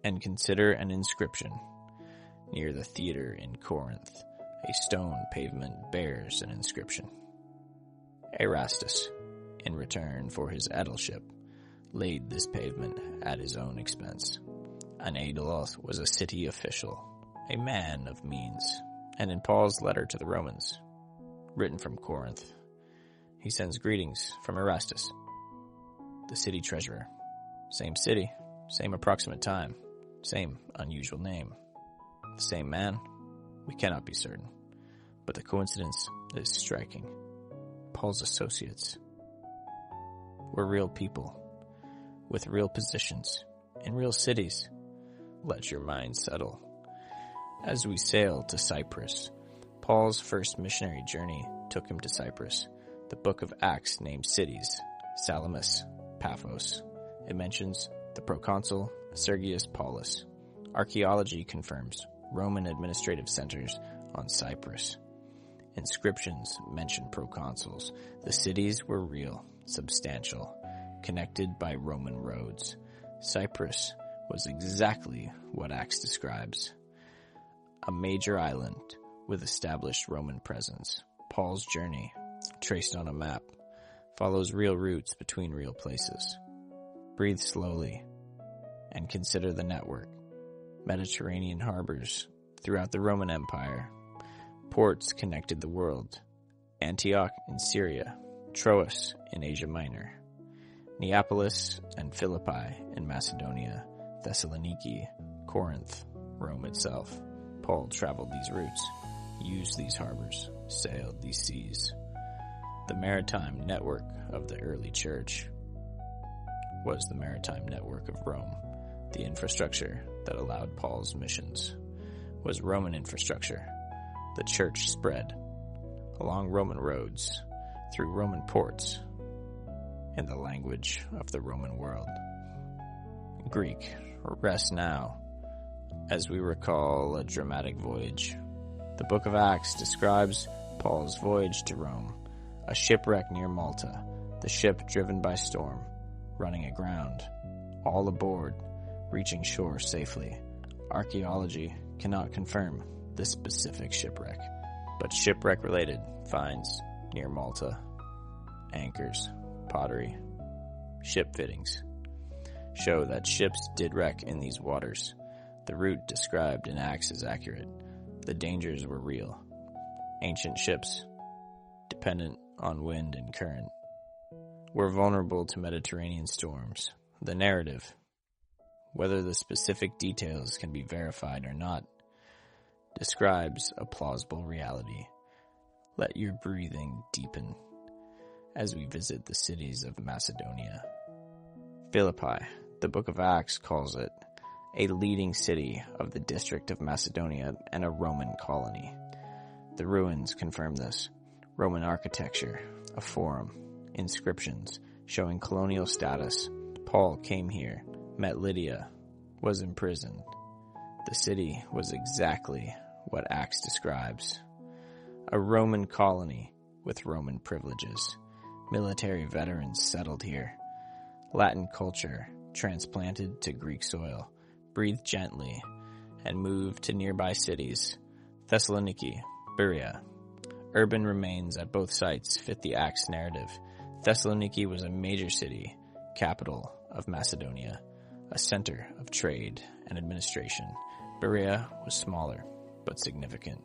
Speaker 1: and consider an inscription near the theater in Corinth. A stone pavement bears an inscription. Erastus, in return for his aedileship, laid this pavement at his own expense. An aedile was a city official, a man of means, and in Paul's letter to the Romans, written from Corinth, he sends greetings from Erastus, the city treasurer. Same city, same approximate time, same unusual name. The same man? We cannot be certain, but the coincidence is striking. Paul's associates were real people, with real positions, in real cities. Let your mind settle. As we sail to Cyprus, Paul's first missionary journey took him to Cyprus. The book of Acts names cities, Salamis, Paphos. It mentions the proconsul Sergius Paulus. Archaeology confirms Roman administrative centers on Cyprus. Inscriptions mention proconsuls. The cities were real, substantial, connected by Roman roads. Cyprus was exactly what Acts describes. A major island with established Roman presence. Paul's journey, traced on a map, follows real routes between real places. Breathe slowly and consider the network. Mediterranean harbors throughout the Roman Empire. Ports connected the world. Antioch in Syria, Troas in Asia Minor, Neapolis and Philippi in Macedonia, Thessaloniki, Corinth, Rome itself. Paul traveled these routes, used these harbors, sailed these seas. The maritime network of the early church was the maritime network of Rome. The infrastructure that allowed Paul's missions was Roman infrastructure. The church spread along Roman roads, through Roman ports, in the language of the Roman world. Greek, rest now, as we recall a dramatic voyage. The book of Acts describes Paul's voyage to Rome, a shipwreck near Malta, the ship driven by storm, running aground, all aboard, reaching shore safely. Archaeology cannot confirm this specific shipwreck, but shipwreck-related finds near Malta, anchors, pottery, ship fittings, show that ships did wreck in these waters. The route described in Acts is accurate. The dangers were real. Ancient ships, dependent on wind and current, were vulnerable to Mediterranean storms. The narrative, whether the specific details can be verified or not, describes a plausible reality. Let your breathing deepen as we visit the cities of Macedonia. Philippi, the book of Acts calls it a leading city of the district of Macedonia and a Roman colony. The ruins confirm this. Roman architecture, a forum, inscriptions showing colonial status. Paul came here, met Lydia, was imprisoned. The city was exactly what Acts describes. A Roman colony with Roman privileges. Military veterans settled here. Latin culture transplanted to Greek soil. Breathe gently and move to nearby cities. Thessaloniki, Berea. Urban remains at both sites fit the Acts narrative. Thessaloniki was a major city, capital of Macedonia, a center of trade and administration. Berea was smaller, but significant.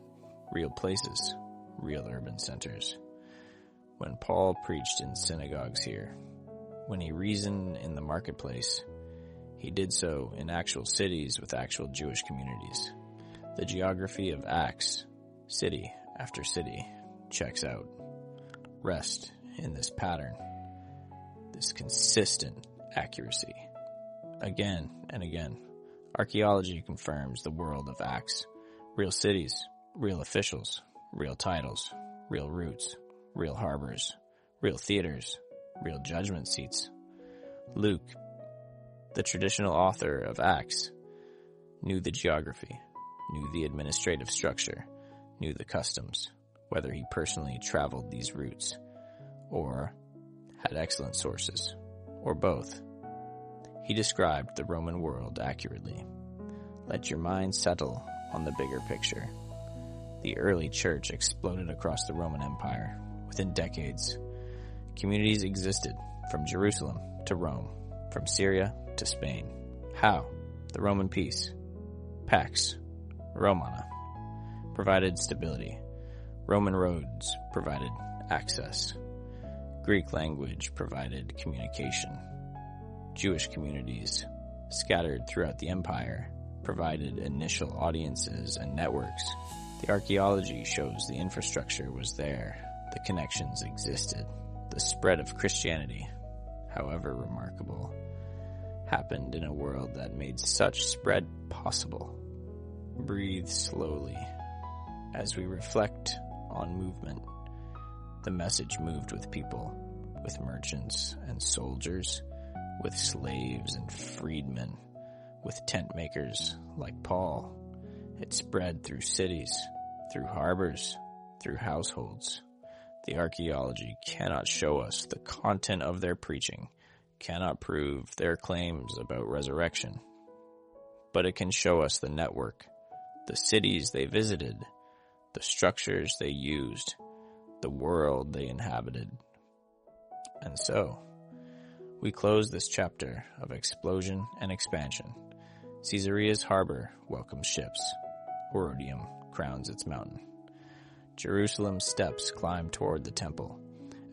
Speaker 1: Real places, real urban centers. When Paul preached in synagogues here, when he reasoned in the marketplace, he did so in actual cities with actual Jewish communities. The geography of Acts, city after city, checks out. Rest in this pattern, this consistent accuracy. Again and again, archaeology confirms the world of acts. Real cities, real officials, real titles, real routes, real harbors, real theaters, real judgment seats. Luke, the traditional author of Acts, knew the geography, knew the administrative structure, knew the customs, whether he personally traveled these routes, or had excellent sources, or both. He described the Roman world accurately. Let your mind settle on the bigger picture. The early church exploded across the Roman Empire. Within decades, communities existed from Jerusalem to Rome, from Syria to Spain. How? The Roman peace, Pax Romana, provided stability. Roman roads provided access. Greek language provided communication. Jewish communities, scattered throughout the empire, provided initial audiences and networks. The archaeology shows the infrastructure was there, the connections existed. The spread of Christianity, however remarkable, happened in a world that made such spread possible. Breathe slowly. As we reflect on movement, the message moved with people, with merchants and soldiers, with slaves and freedmen, with tent makers like Paul. It spread through cities, through harbors, through households. The archaeology cannot show us the content of their preaching, cannot prove their claims about resurrection, but it can show us the network, the cities they visited, the structures they used, the world they inhabited. And so, we close this chapter of explosion and expansion. Caesarea's harbor welcomes ships. Herodium crowns its mountain. Jerusalem's steps climb toward the temple.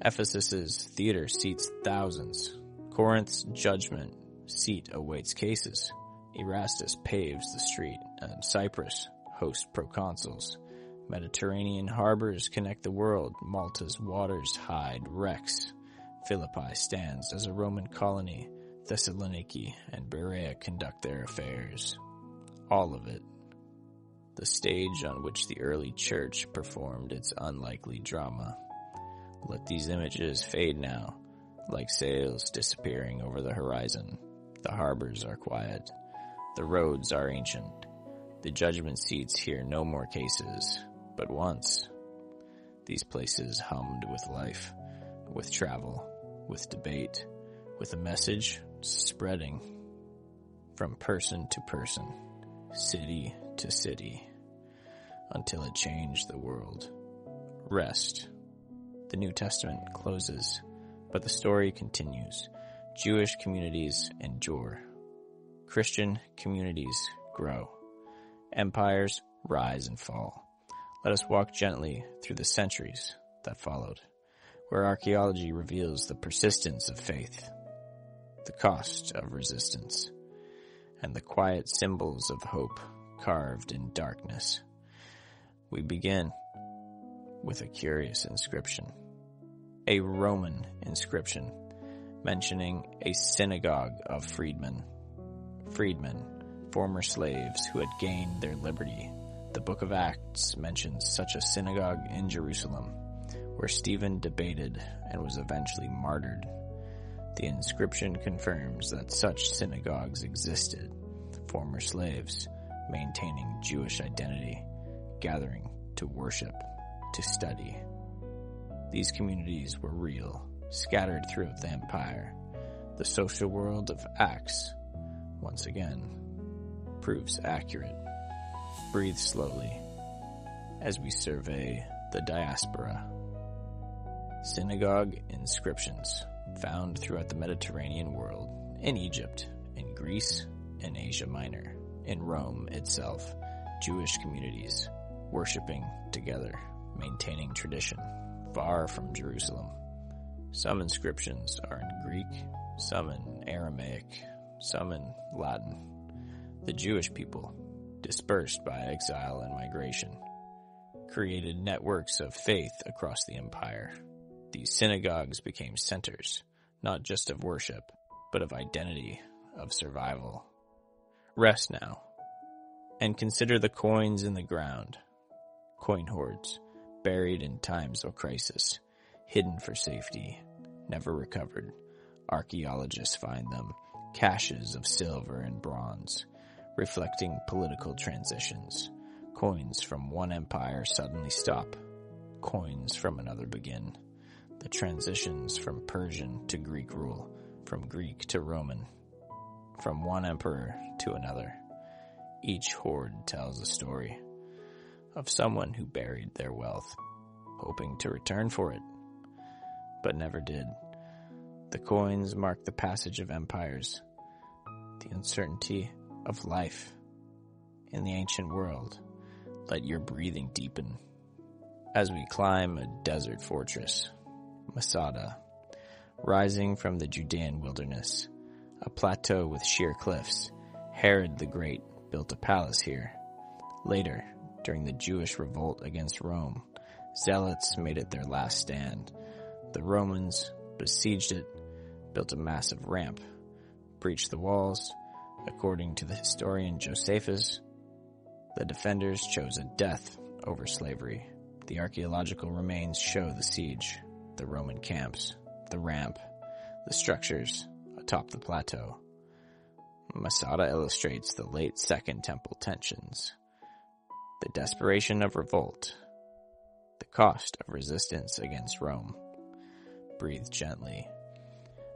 Speaker 1: Ephesus's theater seats thousands. Corinth's judgment seat awaits cases. Erastus paves the street, and Cyprus hosts proconsuls. Mediterranean harbors connect the world. Malta's waters hide wrecks. Philippi stands as a Roman colony. Thessaloniki and Berea conduct their affairs. All of it. The stage on which the early church performed its unlikely drama. Let these images fade now, like sails disappearing over the horizon. The harbors are quiet. The roads are ancient. The judgment seats hear no more cases. But once, these places hummed with life, with travel, with debate, with a message spreading from person to person, city to city, until it changed the world. Rest. The New Testament closes, but the story continues. Jewish communities endure. Christian communities grow. Empires rise and fall. Let us walk gently through the centuries that followed, where archaeology reveals the persistence of faith, the cost of resistance, and the quiet symbols of hope carved in darkness. We begin with a curious inscription, a Roman inscription mentioning a synagogue of freedmen, former slaves who had gained their liberty. The Book of Acts mentions such a synagogue in Jerusalem, where Stephen debated and was eventually martyred. The inscription confirms that such synagogues existed, former slaves maintaining Jewish identity, gathering to worship, to study. These communities were real, scattered throughout the empire. The social world of Acts, once again, proves accurate. Breathe slowly as we survey the diaspora. Synagogue inscriptions found throughout the Mediterranean world, in Egypt, in Greece, in Asia Minor, in Rome itself, Jewish communities worshiping together, maintaining tradition, far from Jerusalem. Some inscriptions are in Greek, some in Aramaic, some in Latin. The Jewish people, dispersed by exile and migration, created networks of faith across the empire. These synagogues became centers, not just of worship, but of identity, of survival. Rest now, and consider the coins in the ground. Coin hoards, buried in times of crisis, hidden for safety, never recovered. Archaeologists find them, caches of silver and bronze, reflecting political transitions. Coins from one empire suddenly stop. Coins from another begin. The transitions from Persian to Greek rule, from Greek to Roman, from one emperor to another. Each hoard tells a story of someone who buried their wealth, hoping to return for it, but never did. The coins mark the passage of empires, the uncertainty of life in the ancient world. Let your breathing deepen as we climb a desert fortress, Masada, rising from the Judean wilderness, a plateau with sheer cliffs. Herod the Great built a palace here. Later, during the Jewish revolt against Rome, zealots made it their last stand. The Romans besieged it, built a massive ramp, breached the walls. According to the historian Josephus, the defenders chose a death over slavery. The archaeological remains show the siege, the Roman camps, the ramp, the structures atop the plateau. Masada illustrates the late Second Temple tensions, the desperation of revolt, the cost of resistance against Rome. Breathe gently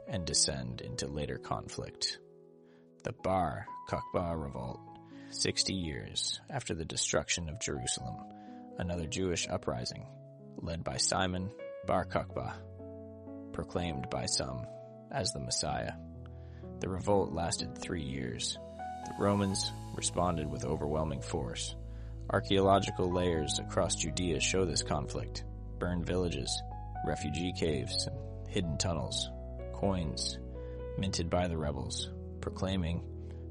Speaker 1: and descend into later conflict. The Bar Kokhba revolt, 60 years after the destruction of Jerusalem, another Jewish uprising led by Simon Bar Kokhba, proclaimed by some as the Messiah. The revolt lasted 3 years. The Romans responded with overwhelming force. Archaeological layers across Judea show this conflict: burned villages, refugee caves, and hidden tunnels, coins minted by the rebels, proclaiming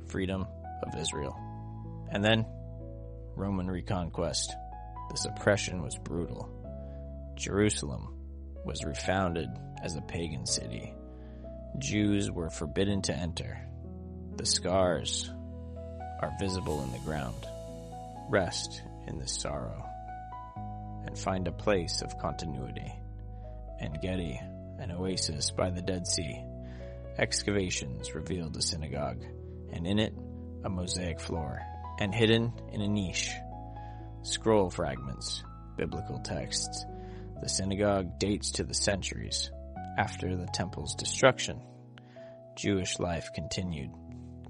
Speaker 1: freedom of Israel. And then, Roman reconquest. The suppression was brutal. Jerusalem was refounded as a pagan city. Jews were forbidden to enter. The scars are visible in the ground. Rest in this sorrow and find a place of continuity. En-Gedi, an oasis by the Dead Sea. Excavations revealed a synagogue, and in it, a mosaic floor, and hidden in a niche, scroll fragments, biblical texts. The synagogue dates to the centuries after the temple's destruction. Jewish life continued.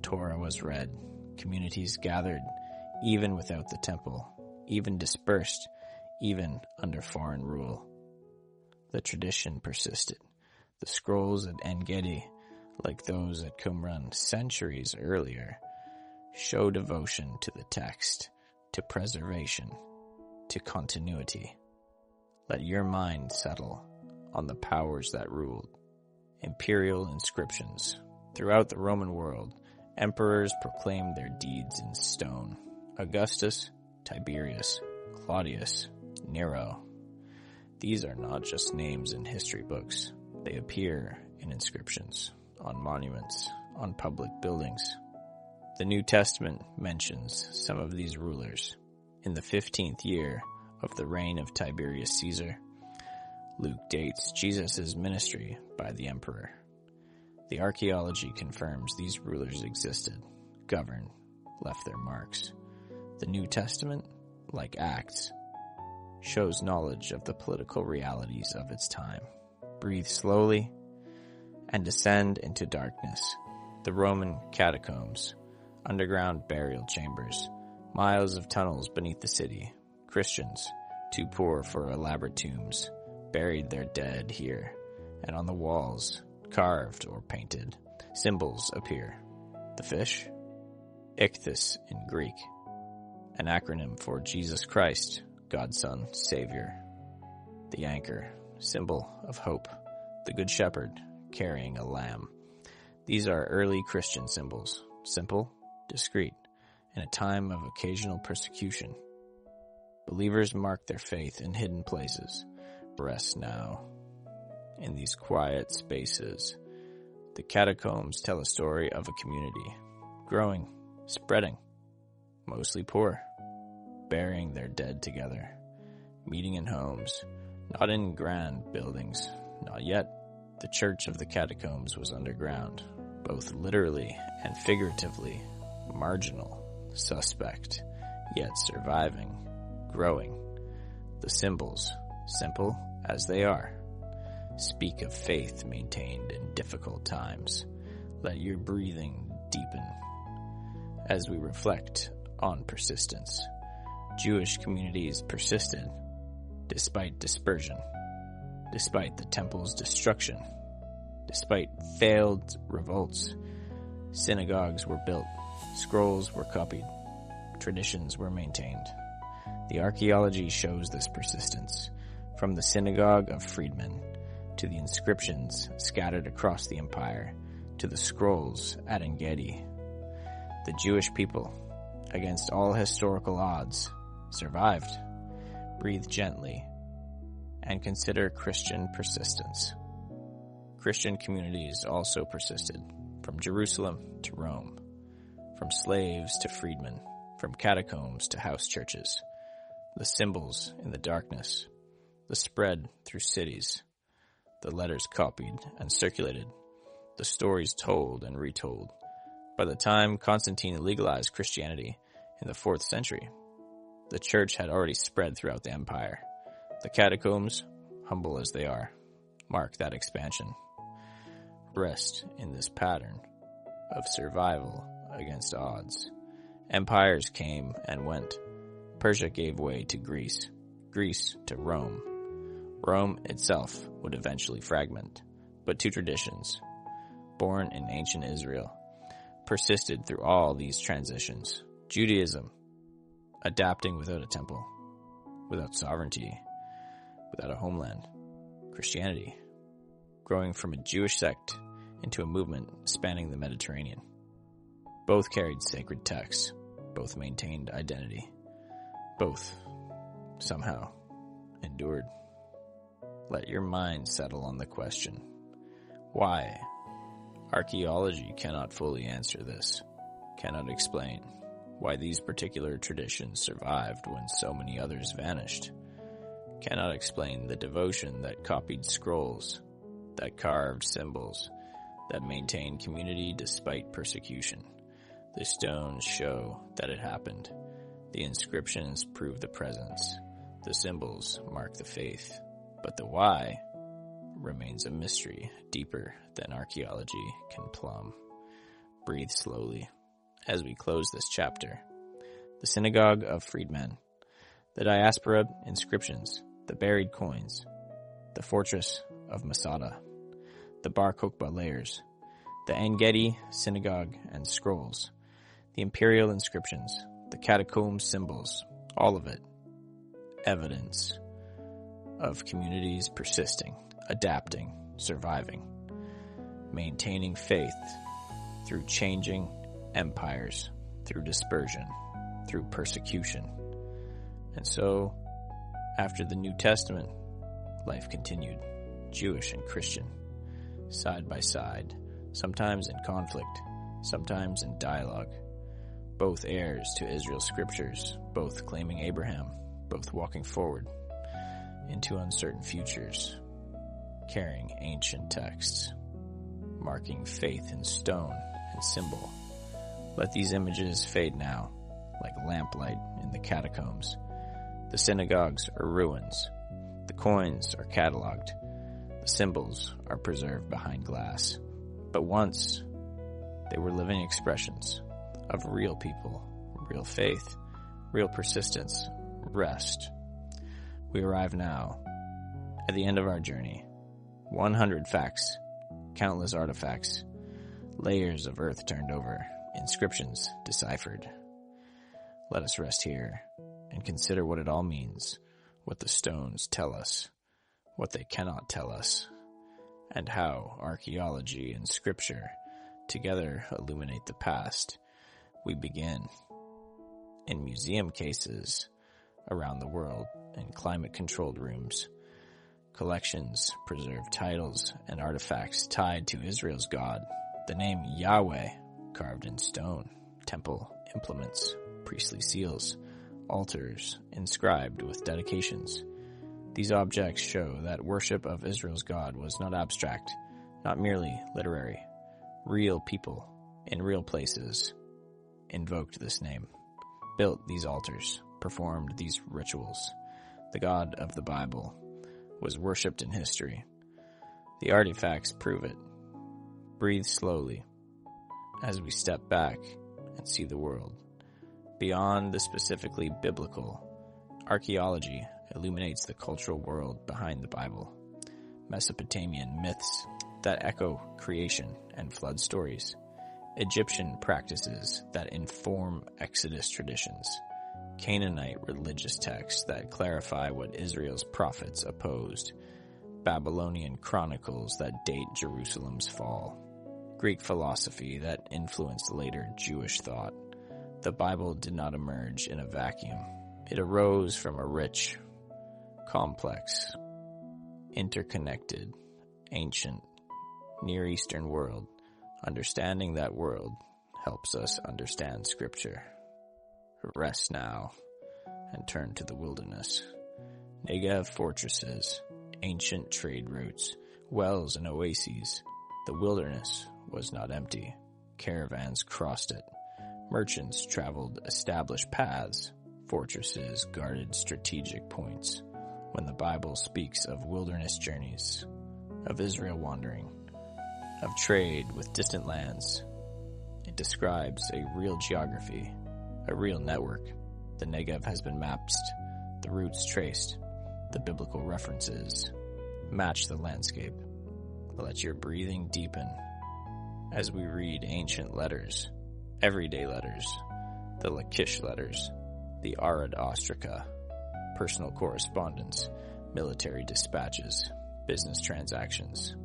Speaker 1: Torah was read. Communities gathered, even without the temple, even dispersed, even under foreign rule. The tradition persisted. The scrolls at En-Gedi, like those at Qumran centuries earlier, show devotion to the text, to preservation, to continuity. Let your mind settle on the powers that ruled. Imperial inscriptions. Throughout the Roman world, emperors proclaimed their deeds in stone. Augustus, Tiberius, Claudius, Nero. These are not just names in history books. They appear in inscriptions, on monuments, on public buildings. The New Testament mentions some of these rulers. In the 15th year of the reign of Tiberius Caesar, Luke dates Jesus' ministry by the emperor. The archaeology confirms these rulers existed, governed, left their marks. The New Testament, like Acts, shows knowledge of the political realities of its time. Breathe slowly and descend into darkness. The Roman catacombs, underground burial chambers, miles of tunnels beneath the city. Christians, too poor for elaborate tombs, buried their dead here, and on the walls, carved or painted, symbols appear. The fish, ichthys in Greek, an acronym for Jesus Christ, God's Son, Savior. The anchor, symbol of hope. The Good Shepherd, carrying a lamb. These are early Christian symbols, simple, discreet, in a time of occasional persecution. Believers mark their faith in hidden places. Rest now. In these quiet spaces, the catacombs tell a story of a community, growing, spreading, mostly poor, burying their dead together, meeting in homes, not in grand buildings, not yet. The church of the catacombs was underground, both literally and figuratively, marginal, suspect, yet surviving, growing. The symbols, simple as they are, speak of faith maintained in difficult times. Let your breathing deepen. As we reflect on persistence, Jewish communities persisted despite dispersion, despite the temple's destruction, despite failed revolts. Synagogues were built, scrolls were copied, traditions were maintained. The archaeology shows this persistence, from the synagogue of freedmen to the inscriptions scattered across the empire to the scrolls at En-Gedi. The Jewish people, against all historical odds, survived. Breathe gently and consider Christian persistence. Christian communities also persisted, from Jerusalem to Rome, from slaves to freedmen, from catacombs to house churches. The symbols in the darkness, the spread through cities, the letters copied and circulated, the stories told and retold. By the time Constantine legalized Christianity in the 4th century, the church had already spread throughout the empire. The catacombs, humble as they are, mark that expansion. Rest in this pattern of survival against odds. Empires came and went. Persia gave way to Greece, Greece to Rome. Rome itself would eventually fragment, but two traditions, born in ancient Israel, persisted through all these transitions. Judaism, adapting without a temple, without sovereignty, without a homeland. Christianity, growing from a Jewish sect into a movement spanning the Mediterranean. Both carried sacred texts, both maintained identity, both somehow endured. Let your mind settle on the question, why? Archaeology cannot fully answer this, cannot explain why these particular traditions survived when so many others vanished, cannot explain the devotion that copied scrolls, that carved symbols, that maintained community despite persecution. The stones show that it happened. The inscriptions prove the presence. The symbols mark the faith. But the why remains a mystery deeper than archaeology can plumb. Breathe slowly as we close this chapter. The synagogue of freedmen, the diaspora inscriptions, the buried coins, the fortress of Masada, the Bar Kokhba layers, the En-Gedi synagogue and scrolls, the imperial inscriptions, the catacomb symbols, all of it, evidence of communities persisting, adapting, surviving, maintaining faith through changing empires, through dispersion, through persecution. And so, after the New Testament, life continued, Jewish and Christian, side by side, sometimes in conflict, sometimes in dialogue, both heirs to Israel's scriptures, both claiming Abraham, both walking forward into uncertain futures, carrying ancient texts, marking faith in stone and symbol. Let these images fade now, like lamplight in the catacombs. The synagogues are ruins. The coins are catalogued. The symbols are preserved behind glass. But once, they were living expressions of real people, real faith, real persistence, rest. We arrive now at the end of our journey. 100 facts, countless artifacts, layers of earth turned over, inscriptions deciphered. Let us rest here and consider what it all means, what the stones tell us, what they cannot tell us, and how archaeology and scripture together illuminate the past. We begin in museum cases around the world in climate-controlled rooms. Collections preserve titles and artifacts tied to Israel's God, the name Yahweh carved in stone, temple implements, priestly seals, altars inscribed with dedications. These objects show that worship of Israel's God was not abstract, not merely literary. Real people in real places invoked this name, built these altars, performed these rituals. The God of the Bible was worshipped in history. The artifacts prove it. Breathe slowly as we step back and see the world. Beyond the specifically biblical, archaeology illuminates the cultural world behind the Bible. Mesopotamian myths that echo creation and flood stories. Egyptian practices that inform Exodus traditions. Canaanite religious texts that clarify what Israel's prophets opposed. Babylonian chronicles that date Jerusalem's fall. Greek philosophy that influenced later Jewish thought. The Bible did not emerge in a vacuum. It arose from a rich, complex, interconnected, ancient, Near Eastern world. Understanding that world helps us understand Scripture. Rest now and turn to the wilderness. Negev fortresses, ancient trade routes, wells and oases. The wilderness was not empty. Caravans crossed it. Merchants traveled established paths. Fortresses guarded strategic points. When the Bible speaks of wilderness journeys, of Israel wandering, of trade with distant lands, it describes a real geography, a real network. The Negev has been mapped, the routes traced, the biblical references match the landscape. Let your breathing deepen as we read ancient letters, everyday letters, the Lachish letters, the Arad Ostraka, personal correspondence, military dispatches, business transactions.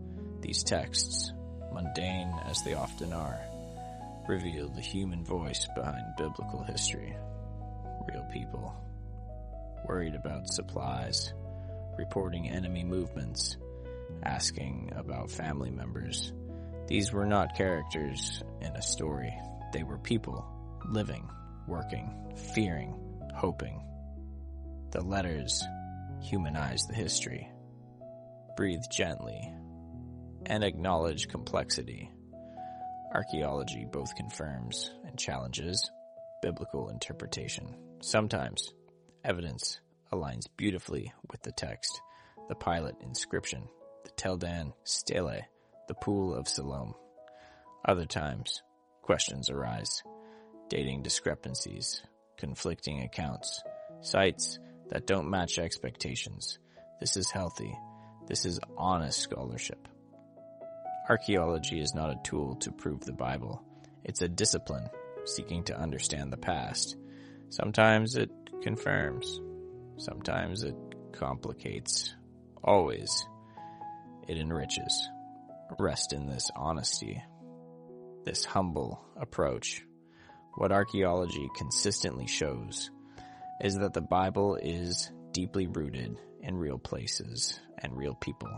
Speaker 1: These texts, mundane as they often are, reveal the human voice behind biblical history. Real people, worried about supplies, reporting enemy movements, asking about family members. These were not characters in a story. They were people, living, working, fearing, hoping. The letters humanize the history. Breathe gently and acknowledge complexity. Archaeology both confirms and challenges biblical interpretation. Sometimes evidence aligns beautifully with the text, the Pilate inscription, the Teldan stele, the Pool of Siloam. Other times, questions arise, dating discrepancies, conflicting accounts, sites that don't match expectations. This is healthy. This is honest scholarship. Archaeology is not a tool to prove the Bible. It's a discipline seeking to understand the past. Sometimes it confirms. Sometimes it complicates. Always, it enriches. Rest in this honesty, this humble approach. What archaeology consistently shows is that the Bible is deeply rooted in real places and real people.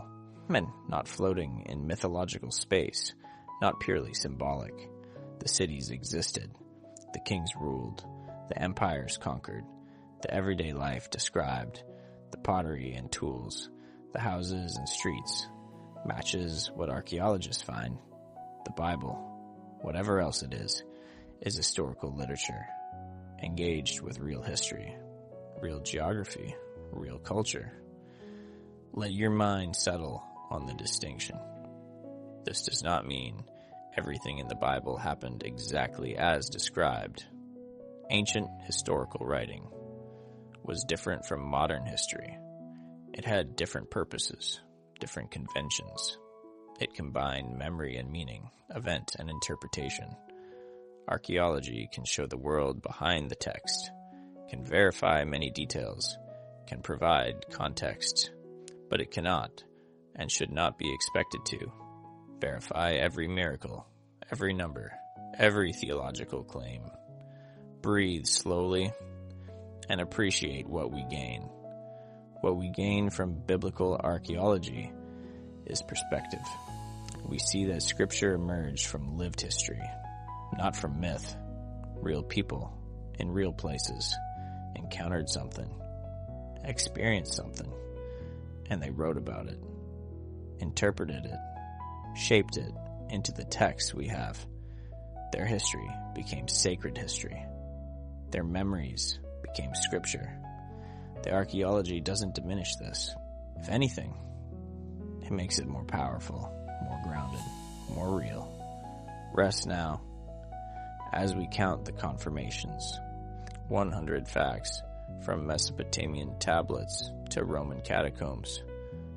Speaker 1: Men not floating in mythological space, not purely symbolic. The cities existed, the kings ruled, the empires conquered, the everyday life described, the pottery and tools, the houses and streets, matches what archaeologists find. The Bible, whatever else it is historical literature, engaged with real history, real geography, real culture. Let your mind settle on the distinction. This does not mean everything in the Bible happened exactly as described. Ancient historical writing was different from modern history. It had different purposes, different conventions. It combined memory and meaning, event and interpretation. Archaeology can show the world behind the text, can verify many details, can provide context, but it cannot and should not be expected to verify every miracle, every number, every theological claim. Breathe slowly and appreciate what we gain. What we gain from biblical archaeology is perspective. We see that Scripture emerged from lived history, not from myth. Real people in real places encountered something, experienced something, and they wrote about it, interpreted it, shaped it into the text we have. Their history became sacred history. Their memories became Scripture. The archaeology doesn't diminish this. If anything, it makes it more powerful, more grounded, more real. Rest now as we count the confirmations. 100 facts from Mesopotamian tablets to Roman catacombs,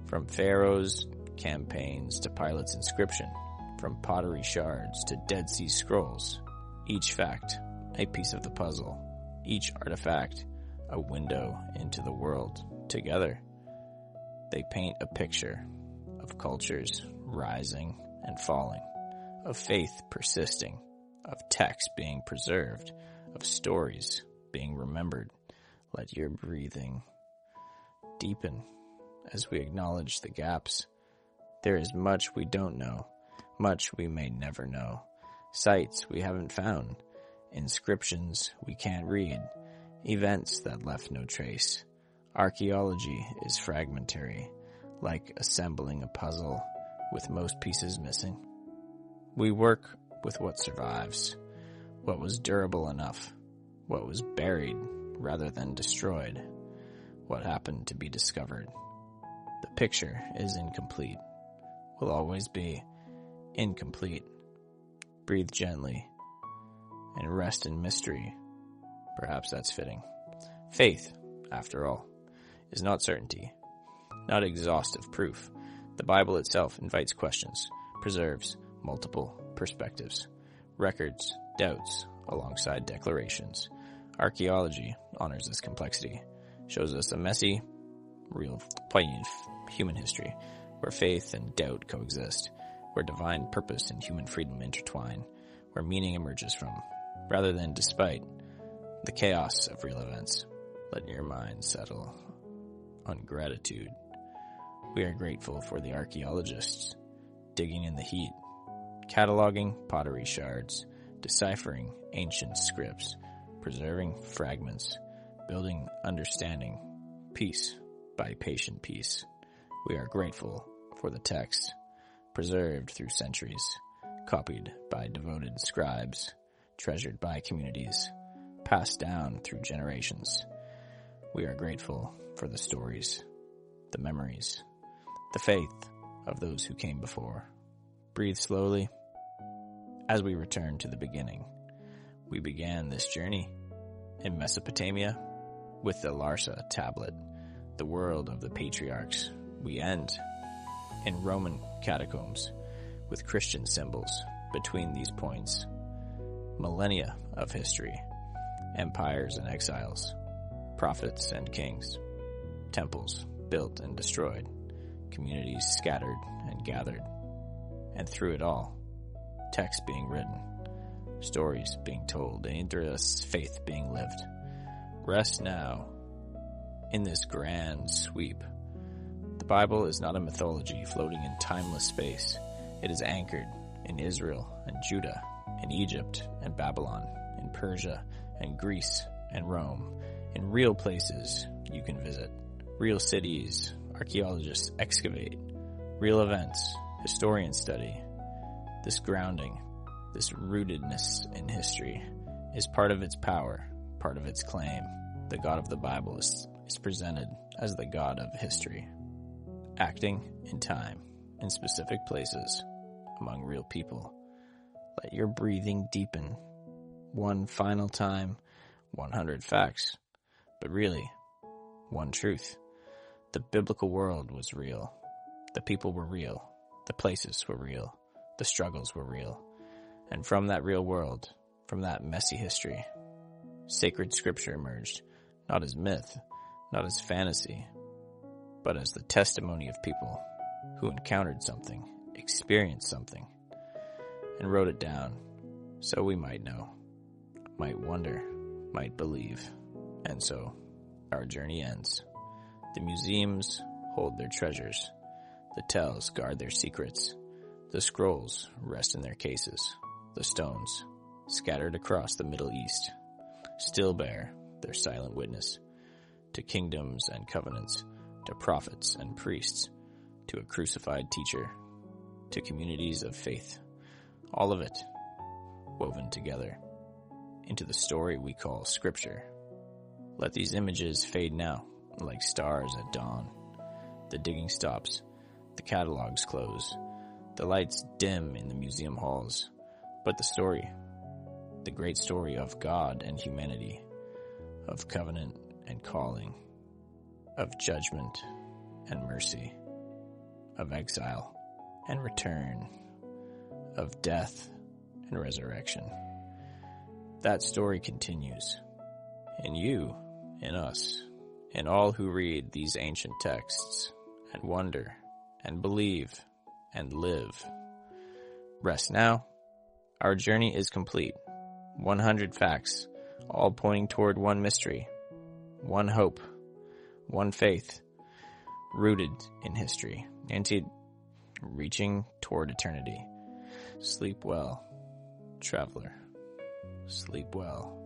Speaker 1: from pharaohs' campaigns to Pilate's inscription, from pottery shards to Dead Sea Scrolls. Each fact, a piece of the puzzle. Each artifact, a window into the world. Together, they paint a picture of cultures rising and falling, of faith persisting, of text being preserved, of stories being remembered. Let your breathing deepen as we acknowledge the gaps. There is much we don't know, much we may never know, sites we haven't found, inscriptions we can't read, events that left no trace. Archaeology is fragmentary, like assembling a puzzle with most pieces missing. We work with what survives, what was durable enough, what was buried rather than destroyed, what happened to be discovered. The picture is incomplete, will always be incomplete. Breathe gently and rest in mystery. Perhaps that's fitting. Faith, after all, is not certainty, not exhaustive proof. The Bible itself invites questions, preserves multiple perspectives, records doubts alongside declarations. Archaeology honors this complexity, shows us a messy, real, poignant human history where faith and doubt coexist, where divine purpose and human freedom intertwine, where meaning emerges from, rather than despite, the chaos of real events. Let your mind settle on gratitude. We are grateful for the archaeologists digging in the heat, cataloging pottery shards, deciphering ancient scripts, preserving fragments, building understanding, piece by patient piece. We are grateful for the text, preserved through centuries, copied by devoted scribes, treasured by communities, passed down through generations. We are grateful for the stories, the memories, the faith of those who came before. Breathe slowly. As we return to the beginning, we began this journey in Mesopotamia with the Larsa tablet, the world of the patriarchs. We end in Roman catacombs with Christian symbols between these points. Millennia of history, empires and exiles, prophets and kings, temples built and destroyed, communities scattered and gathered, and through it all, texts being written, stories being told, dangerous faith being lived. Rest now in this grand sweep. The Bible is not a mythology floating in timeless space. It is anchored in Israel and Judah, in Egypt and Babylon, in Persia and Greece and Rome, in real places you can visit, real cities archaeologists excavate, real events historians study. This grounding, this rootedness in history is part of its power, part of its claim. The God of the Bible is presented as the God of history, acting in time, in specific places, among real people. Let your breathing deepen. One final time, 100 facts, but really, one truth. The biblical world was real. The people were real. The places were real. The struggles were real. And from that real world, from that messy history, sacred scripture emerged, not as myth, not as fantasy, but as the testimony of people who encountered something, experienced something, and wrote it down so we might know, might wonder, might believe, And so, our journey ends. The museums hold their treasures. The tells guard their secrets. The scrolls rest in their cases. The stones, scattered across the Middle East, still bear their silent witness to kingdoms and covenants, to prophets and priests, to a crucified teacher, to communities of faith. All of it woven together into the story we call Scripture. Let these images fade now, like stars at dawn. The digging stops, the catalogs close, the lights dim in the museum halls. But the story, the great story of God and humanity, of covenant and calling, of judgment and mercy, of exile and return, of death and resurrection. That story continues in you, in us, in all who read these ancient texts and wonder and believe and live. Rest now. Our journey is complete. 100 facts, all pointing toward one mystery, one hope, one faith, rooted in history, and reaching toward eternity. Sleep well, traveler. Sleep well.